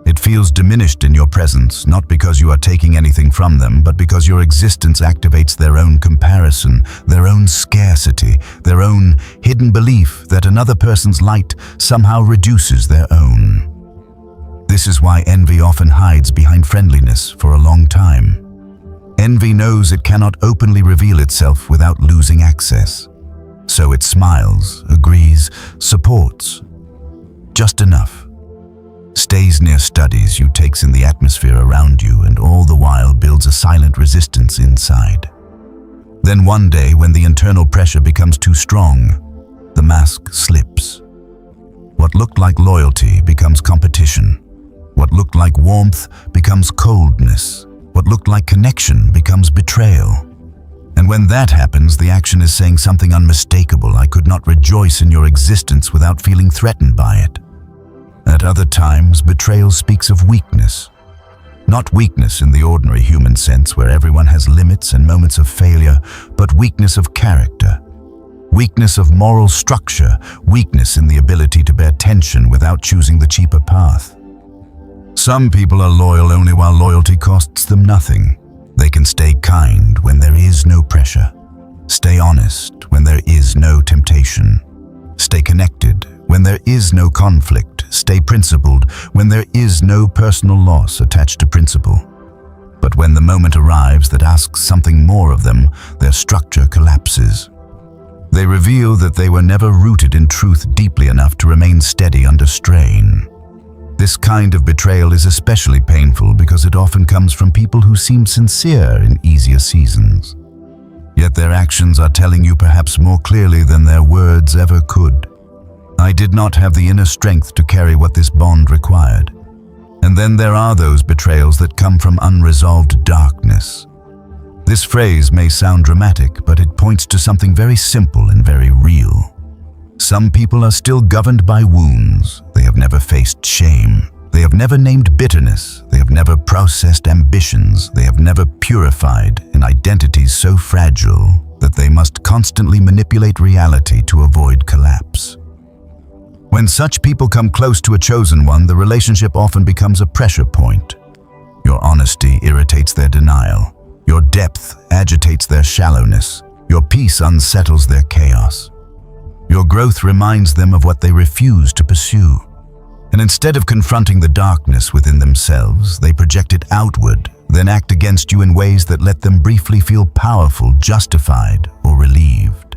It feels diminished in your presence, not because you are taking anything from them, but because your existence activates their own comparison, their own scarcity, their own hidden belief that another person's light somehow reduces their own. This is why envy often hides behind friendliness for a long time. Envy knows it cannot openly reveal itself without losing access. So it smiles, agrees, supports. Just enough. Stays near studies you, takes in the atmosphere around you, and all the while builds a silent resistance inside. Then one day, when the internal pressure becomes too strong, the mask slips. What looked like loyalty becomes competition. What looked like warmth becomes coldness. What looked like connection becomes betrayal. And when that happens, the action is saying something unmistakable. I could not rejoice in your existence without feeling threatened by it. At other times, betrayal speaks of weakness. Not weakness in the ordinary human sense where everyone has limits and moments of failure, but weakness of character. Weakness of moral structure, weakness in the ability to bear tension without choosing the cheaper path. Some people are loyal only while loyalty costs them nothing. They can stay kind when there is no pressure. Stay honest when there is no temptation. Stay connected when there is no conflict. Stay principled when there is no personal loss attached to principle. But when the moment arrives that asks something more of them, their structure collapses. They reveal that they were never rooted in truth deeply enough to remain steady under strain. This kind of betrayal is especially painful because it often comes from people who seem sincere in easier seasons. Yet their actions are telling you perhaps more clearly than their words ever could. I did not have the inner strength to carry what this bond required. And then there are those betrayals that come from unresolved darkness. This phrase may sound dramatic, but it points to something very simple and very real. Some people are still governed by wounds. They have never faced shame. They have never named bitterness. They have never processed ambitions. They have never purified an identity so fragile that they must constantly manipulate reality to avoid collapse. When such people come close to a chosen one, the relationship often becomes a pressure point. Your honesty irritates their denial. Your depth agitates their shallowness. Your peace unsettles their chaos. Your growth reminds them of what they refuse to pursue. And instead of confronting the darkness within themselves, they project it outward, then act against you in ways that let them briefly feel powerful, justified, or relieved.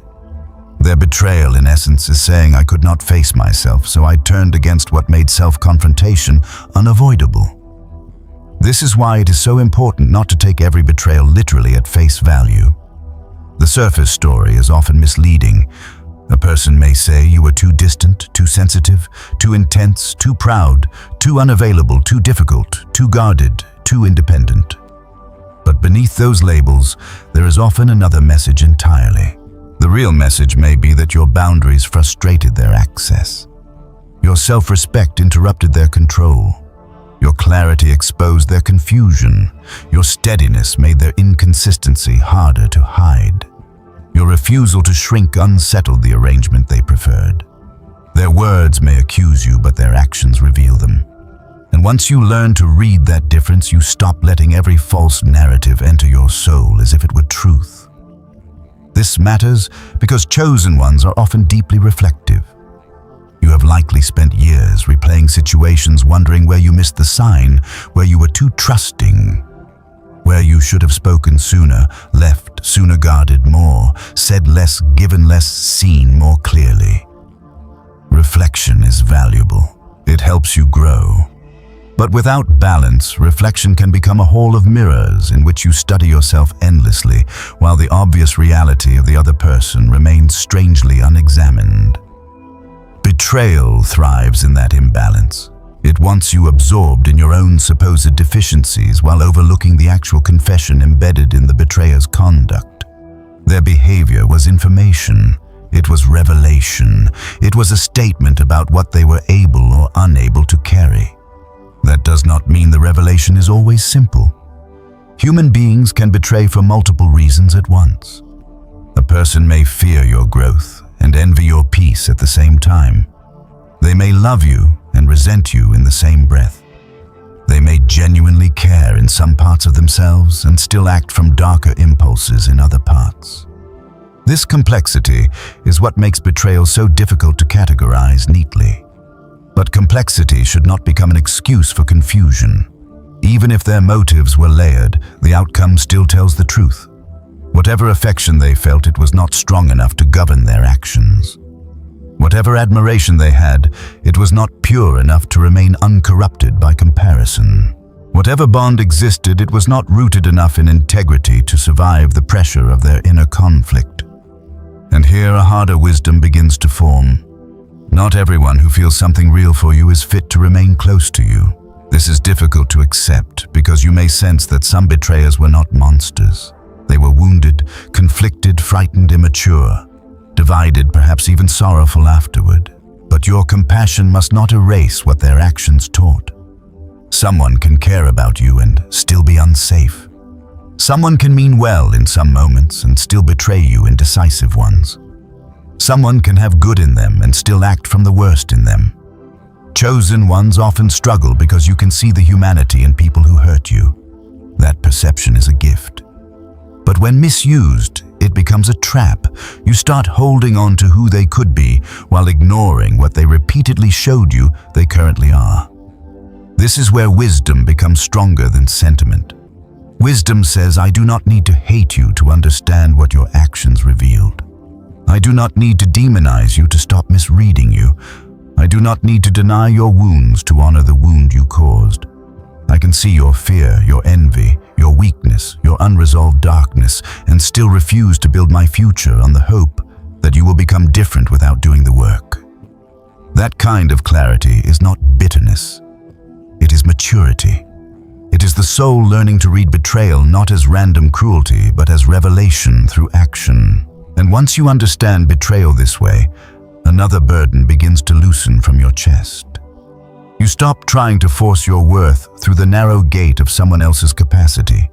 Their betrayal, in essence, is saying, I could not face myself, so I turned against what made self-confrontation unavoidable. This is why it is so important not to take every betrayal literally at face value. The surface story is often misleading. A person may say you were too distant, too sensitive, too intense, too proud, too unavailable, too difficult, too guarded, too independent. But beneath those labels, there is often another message entirely. The real message may be that your boundaries frustrated their access. Your self-respect interrupted their control. Your clarity exposed their confusion. Your steadiness made their inconsistency harder to hide. Your refusal to shrink unsettled the arrangement they preferred. Their words may accuse you, but their actions reveal them. And once you learn to read that difference, you stop letting every false narrative enter your soul as if it were truth. This matters because chosen ones are often deeply reflective. You have likely spent years replaying situations, wondering where you missed the sign, where you were too trusting, where you should have spoken sooner, left sooner, guarded more, said less, given less, seen more clearly. Reflection is valuable. It helps you grow. But without balance, reflection can become a hall of mirrors in which you study yourself endlessly, while the obvious reality of the other person remains strangely unexamined. Betrayal thrives in that imbalance. It wants you absorbed in your own supposed deficiencies while overlooking the actual confession embedded in the betrayer's conduct. Their behavior was information. It was revelation. It was a statement about what they were able or unable to carry. That does not mean the revelation is always simple. Human beings can betray for multiple reasons at once. A person may fear your growth and envy your peace at the same time. They may love you and resent you in the same breath. They may genuinely care in some parts of themselves and still act from darker impulses in other parts. This complexity is what makes betrayal so difficult to categorize neatly. But complexity should not become an excuse for confusion. Even if their motives were layered, the outcome still tells the truth. Whatever affection they felt, it was not strong enough to govern their actions. Whatever admiration they had, it was not pure enough to remain uncorrupted by comparison. Whatever bond existed, it was not rooted enough in integrity to survive the pressure of their inner conflict. And here a harder wisdom begins to form. Not everyone who feels something real for you is fit to remain close to you. This is difficult to accept because you may sense that some betrayers were not monsters. They were wounded, conflicted, frightened, immature, divided, perhaps even sorrowful afterward. But your compassion must not erase what their actions taught. Someone can care about you and still be unsafe. Someone can mean well in some moments and still betray you in decisive ones. Someone can have good in them and still act from the worst in them. Chosen ones often struggle because you can see the humanity in people who hurt you. That perception is a gift. But when misused, it becomes a trap. You start holding on to who they could be while ignoring what they repeatedly showed you they currently are. This is where wisdom becomes stronger than sentiment. Wisdom says, I do not need to hate you to understand what your actions revealed. I do not need to demonize you to stop misreading you. I do not need to deny your wounds to honor the wound you caused. I can see your fear, your envy, your weakness, your unresolved darkness, and still refuse to build my future on the hope that you will become different without doing the work. That kind of clarity is not bitterness. It is maturity. It is the soul learning to read betrayal not as random cruelty, but as revelation through action. And once you understand betrayal this way, another burden begins to loosen from your chest. You stop trying to force your worth through the narrow gate of someone else's capacity.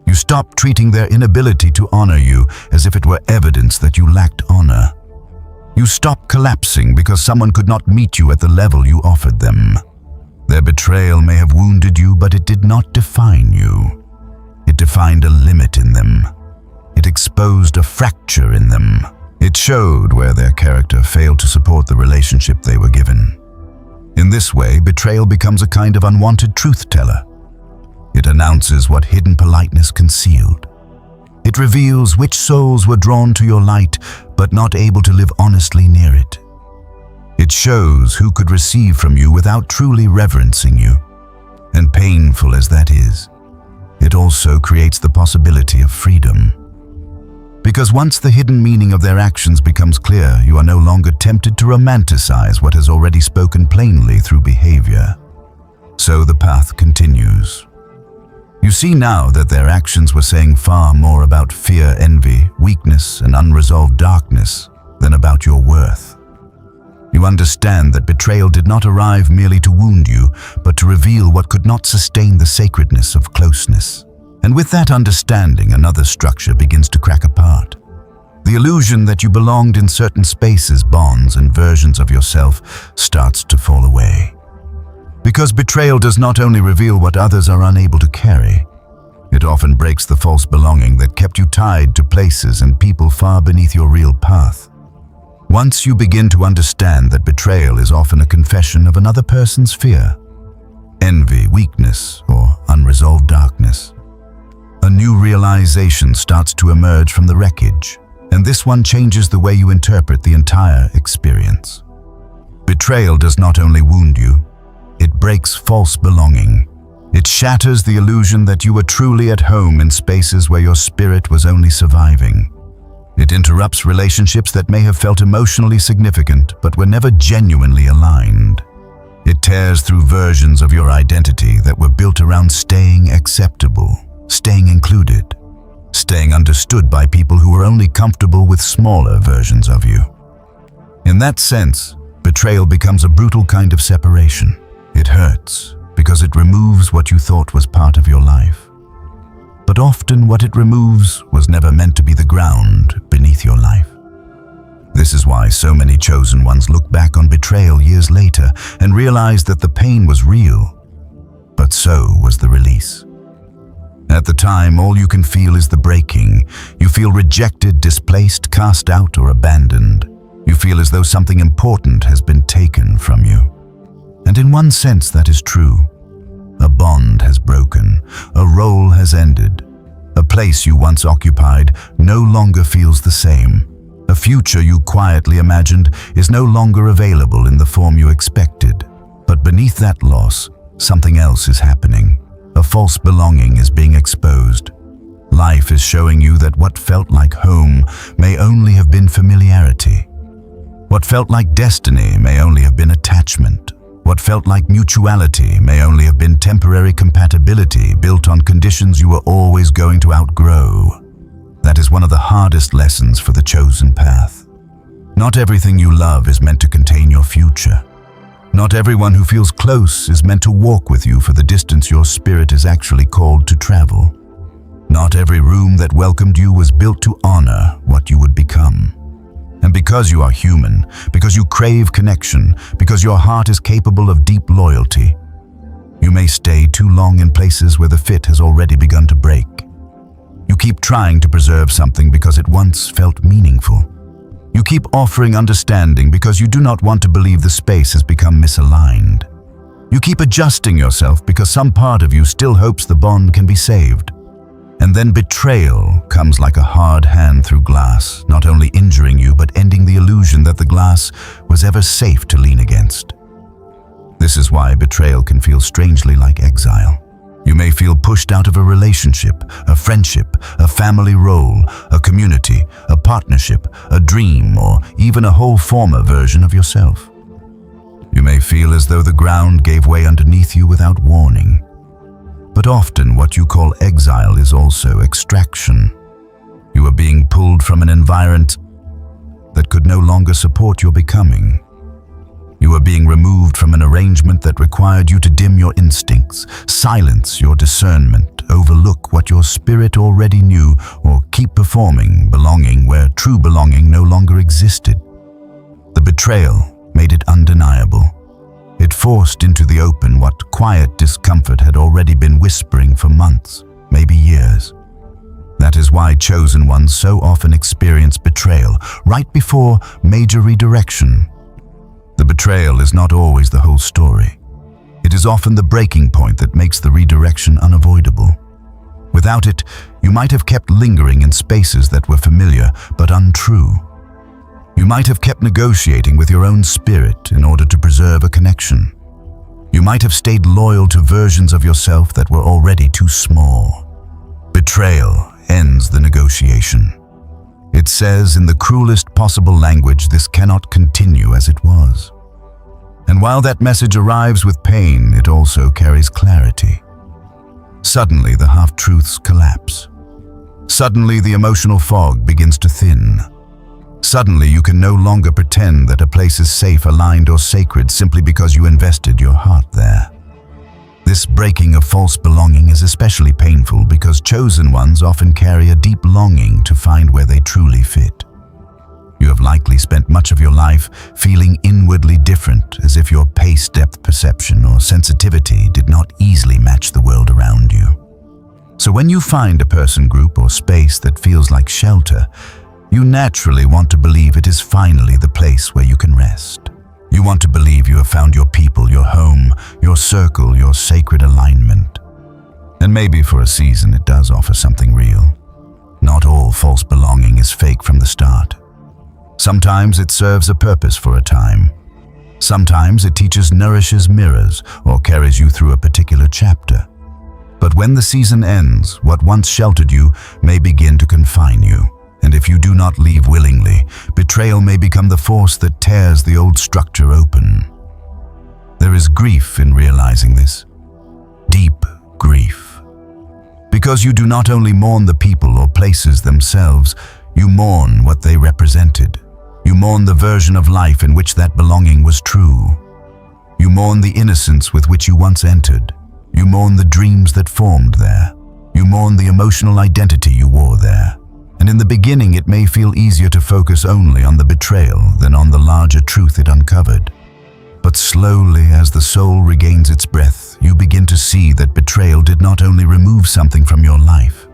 You stop treating their inability to honor you as if it were evidence that you lacked honor. You stop collapsing because someone could not meet you at the level you offered them. Their betrayal may have wounded you, but it did not define you. It defined a limit in them. It exposed a fracture in them. It showed where their character failed to support the relationship they were given. In this way, betrayal becomes a kind of unwanted truth-teller. It announces what hidden politeness concealed. It reveals which souls were drawn to your light, but not able to live honestly near it. It shows who could receive from you without truly reverencing you. And painful as that is, it also creates the possibility of freedom. Because once the hidden meaning of their actions becomes clear, you are no longer tempted to romanticize what has already spoken plainly through behavior. So the path continues. You see now that their actions were saying far more about fear, envy, weakness, and unresolved darkness than about your worth. You understand that betrayal did not arrive merely to wound you, but to reveal what could not sustain the sacredness of closeness. And with that understanding, another structure begins to crack apart. The illusion that you belonged in certain spaces, bonds, and versions of yourself starts to fall away. Because betrayal does not only reveal what others are unable to carry, it often breaks the false belonging that kept you tied to places and people far beneath your real path. Once you begin to understand that betrayal is often a confession of another person's fear, envy, weakness, or unresolved darkness, a new realization starts to emerge from the wreckage, and this one changes the way you interpret the entire experience. Betrayal does not only wound you, it breaks false belonging. It shatters the illusion that you were truly at home in spaces where your spirit was only surviving. It interrupts relationships that may have felt emotionally significant but were never genuinely aligned. It tears through versions of your identity that were built around staying acceptable, staying included, staying understood by people who were only comfortable with smaller versions of you. In that sense, betrayal becomes a brutal kind of separation. It hurts because it removes what you thought was part of your life. But often what it removes was never meant to be the ground beneath your life. This is why so many chosen ones look back on betrayal years later and realize that the pain was real, but so was the release. At the time, all you can feel is the breaking. You feel rejected, displaced, cast out, or abandoned. You feel as though something important has been taken from you. And in one sense, that is true. A bond has broken. A role has ended. A place you once occupied no longer feels the same. A future you quietly imagined is no longer available in the form you expected. But beneath that loss, something else is happening. A false belonging is being exposed. Life is showing you that what felt like home may only have been familiarity. What felt like destiny may only have been attachment. What felt like mutuality may only have been temporary compatibility built on conditions you were always going to outgrow. That is one of the hardest lessons for the chosen path. Not everything you love is meant to contain your future. Not everyone who feels close is meant to walk with you for the distance your spirit is actually called to travel. Not every room that welcomed you was built to honor what you would become. And because you are human, because you crave connection, because your heart is capable of deep loyalty, you may stay too long in places where the fit has already begun to break. You keep trying to preserve something because it once felt meaningful. You keep offering understanding because you do not want to believe the space has become misaligned. You keep adjusting yourself because some part of you still hopes the bond can be saved. And then betrayal comes like a hard hand through glass, not only injuring you but ending the illusion that the glass was ever safe to lean against. This is why betrayal can feel strangely like exile. You may feel pushed out of a relationship, a friendship, a family role, a community, a partnership, a dream, or even a whole former version of yourself. You may feel as though the ground gave way underneath you without warning. But often what you call exile is also extraction. You are being pulled from an environment that could no longer support your becoming. You are being removed from an arrangement that required you to dim your instincts, silence your discernment, overlook what your spirit already knew, or keep performing belonging where true belonging no longer existed. The betrayal made it undeniable. It forced into the open what quiet discomfort had already been whispering for months, maybe years. That is why chosen ones so often experience betrayal right before major redirection. The betrayal is not always the whole story. It is often the breaking point that makes the redirection unavoidable. Without it, you might have kept lingering in spaces that were familiar but untrue. You might have kept negotiating with your own spirit in order to preserve a connection. You might have stayed loyal to versions of yourself that were already too small. Betrayal ends the negotiation. It says in the cruelest possible language, this cannot continue as it was. And while that message arrives with pain, it also carries clarity. Suddenly, the half-truths collapse. Suddenly, the emotional fog begins to thin. Suddenly, you can no longer pretend that a place is safe, aligned, or sacred simply because you invested your heart there. This breaking of false belonging is especially painful because chosen ones often carry a deep longing to find where they truly fit. You have likely spent much of your life feeling inwardly different, as if your pace, depth perception, or sensitivity did not easily match the world around you. So when you find a person, group, or space that feels like shelter, you naturally want to believe it is finally the place where you can rest. You want to believe you have found your people, your home, your circle, your sacred alignment. And maybe for a season it does offer something real. Not all false belonging is fake from the start. Sometimes it serves a purpose for a time. Sometimes it teaches, nourishes, mirrors, or carries you through a particular chapter. But when the season ends, what once sheltered you may begin to confine you. And if you do not leave willingly, betrayal may become the force that tears the old structure open. There is grief in realizing this. Deep grief. Because you do not only mourn the people or places themselves, you mourn what they represented. You mourn the version of life in which that belonging was true. You mourn the innocence with which you once entered. You mourn the dreams that formed there. You mourn the emotional identity you wore there. And in the beginning, it may feel easier to focus only on the betrayal than on the larger truth it uncovered. But slowly, as the soul regains its breath, you begin to see that betrayal did not only remove something from your life.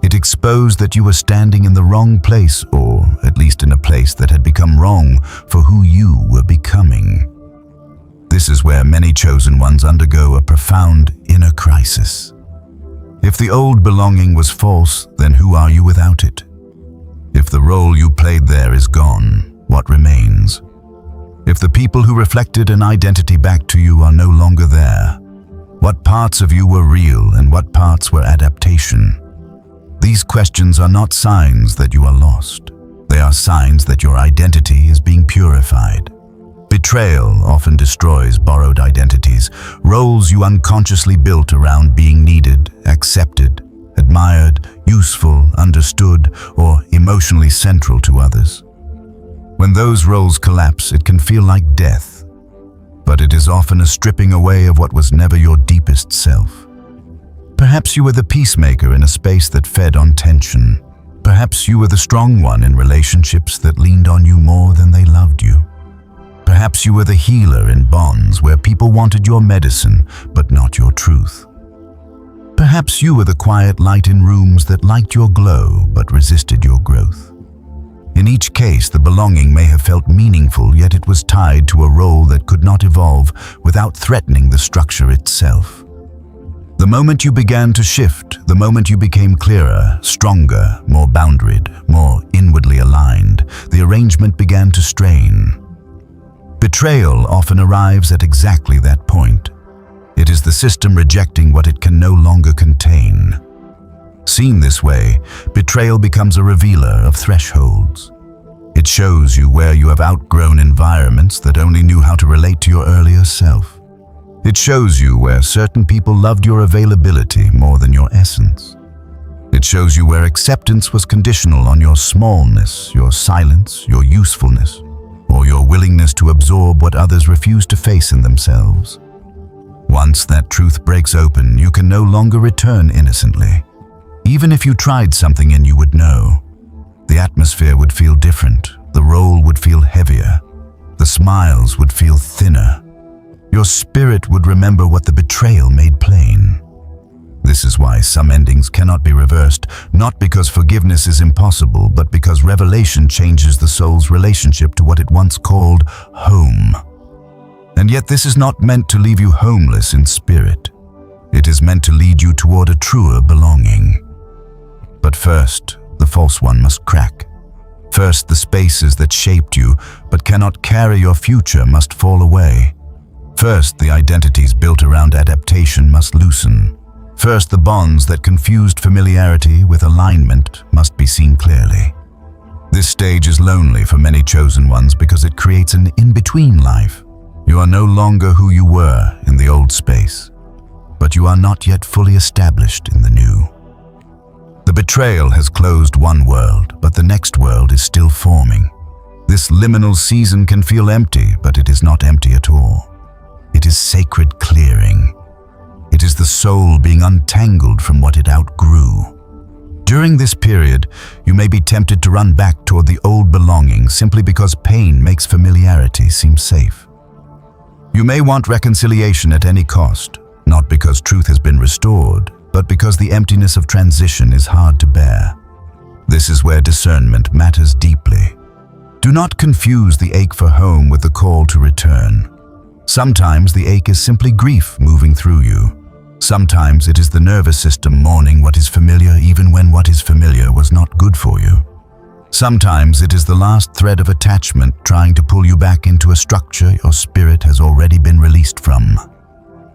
It exposed that you were standing in the wrong place, or at least in a place that had become wrong for who you were becoming. This is where many chosen ones undergo a profound inner crisis. If the old belonging was false, then who are you without it? If the role you played there is gone, what remains? If the people who reflected an identity back to you are no longer there, what parts of you were real and what parts were adaptation? These questions are not signs that you are lost. They are signs that your identity is being purified. Betrayal often destroys borrowed identities, roles you unconsciously built around being needed, accepted, admired, useful, understood, or emotionally central to others. When those roles collapse, it can feel like death, but it is often a stripping away of what was never your deepest self. Perhaps you were the peacemaker in a space that fed on tension. Perhaps you were the strong one in relationships that leaned on you more than they loved you. Perhaps you were the healer in bonds where people wanted your medicine, but not your truth. Perhaps you were the quiet light in rooms that liked your glow, but resisted your growth. In each case, the belonging may have felt meaningful, yet it was tied to a role that could not evolve without threatening the structure itself. The moment you began to shift, the moment you became clearer, stronger, more boundaried, more inwardly aligned, the arrangement began to strain. Betrayal often arrives at exactly that point. It is the system rejecting what it can no longer contain. Seen this way, betrayal becomes a revealer of thresholds. It shows you where you have outgrown environments that only knew how to relate to your earlier self. It shows you where certain people loved your availability more than your essence. It shows you where acceptance was conditional on your smallness, your silence, your usefulness, or your willingness to absorb what others refuse to face in themselves. Once that truth breaks open, you can no longer return innocently. Even if you tried something and you would know, the atmosphere would feel different, the role would feel heavier, the smiles would feel thinner. Your spirit would remember what the betrayal made plain. This is why some endings cannot be reversed, not because forgiveness is impossible, but because revelation changes the soul's relationship to what it once called home. And yet this is not meant to leave you homeless in spirit. It is meant to lead you toward a truer belonging. But first, the false one must crack. First, the spaces that shaped you but cannot carry your future must fall away. First, the identities built around adaptation must loosen. First, the bonds that confused familiarity with alignment must be seen clearly. This stage is lonely for many chosen ones because it creates an in-between life. You are no longer who you were in the old space, but you are not yet fully established in the new. The betrayal has closed one world, but the next world is still forming. This liminal season can feel empty, but it is not empty at all. It is sacred clearing. It is the soul being untangled from what it outgrew. During this period, you may be tempted to run back toward the old belonging simply because pain makes familiarity seem safe. You may want reconciliation at any cost, not because truth has been restored, but because the emptiness of transition is hard to bear. This is where discernment matters deeply. Do not confuse the ache for home with the call to return. Sometimes the ache is simply grief moving through you. Sometimes it is the nervous system mourning what is familiar even when what is familiar was not good for you. Sometimes it is the last thread of attachment trying to pull you back into a structure your spirit has already been released from.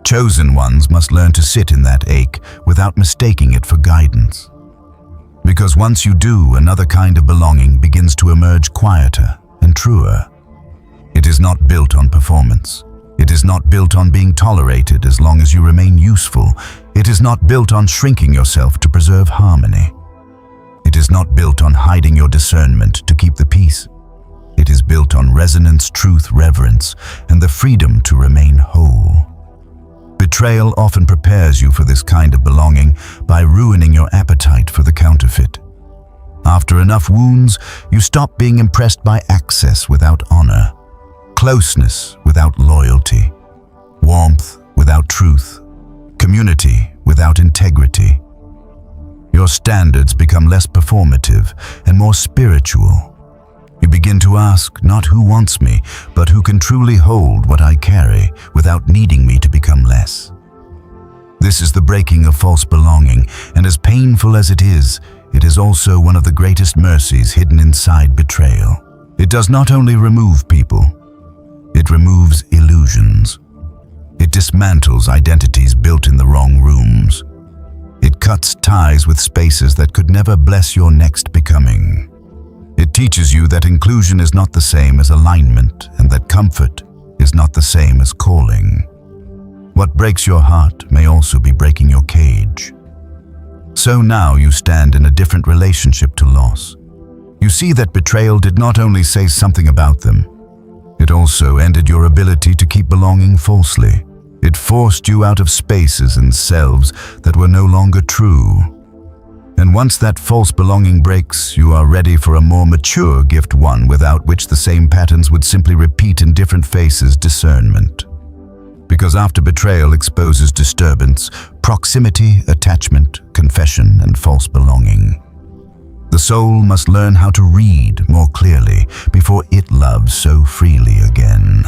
Chosen ones must learn to sit in that ache without mistaking it for guidance. Because once you do, another kind of belonging begins to emerge quieter and truer. It is not built on performance. It is not built on being tolerated as long as you remain useful. It is not built on shrinking yourself to preserve harmony. It is not built on hiding your discernment to keep the peace. It is built on resonance, truth, reverence, and the freedom to remain whole. Betrayal often prepares you for this kind of belonging by ruining your appetite for the counterfeit. After enough wounds, you stop being impressed by access without honor, closeness without loyalty, warmth without truth, community without integrity. Your standards become less performative and more spiritual. You begin to ask not who wants me, but who can truly hold what I carry without needing me to become less. This is the breaking of false belonging, and as painful as it is also one of the greatest mercies hidden inside betrayal. It does not only remove people, it removes illusions. It dismantles identities built in the wrong rooms. It cuts ties with spaces that could never bless your next becoming. It teaches you that inclusion is not the same as alignment, and that comfort is not the same as calling. What breaks your heart may also be breaking your cage. So now you stand in a different relationship to loss. You see that betrayal did not only say something about them, it also ended your ability to keep belonging falsely. It forced you out of spaces and selves that were no longer true. And once that false belonging breaks, you are ready for a more mature gift, one without which the same patterns would simply repeat in different faces: discernment. Because after betrayal exposes disturbance, proximity, attachment, confession, and false belonging. The soul must learn how to read more clearly before it loves so freely again.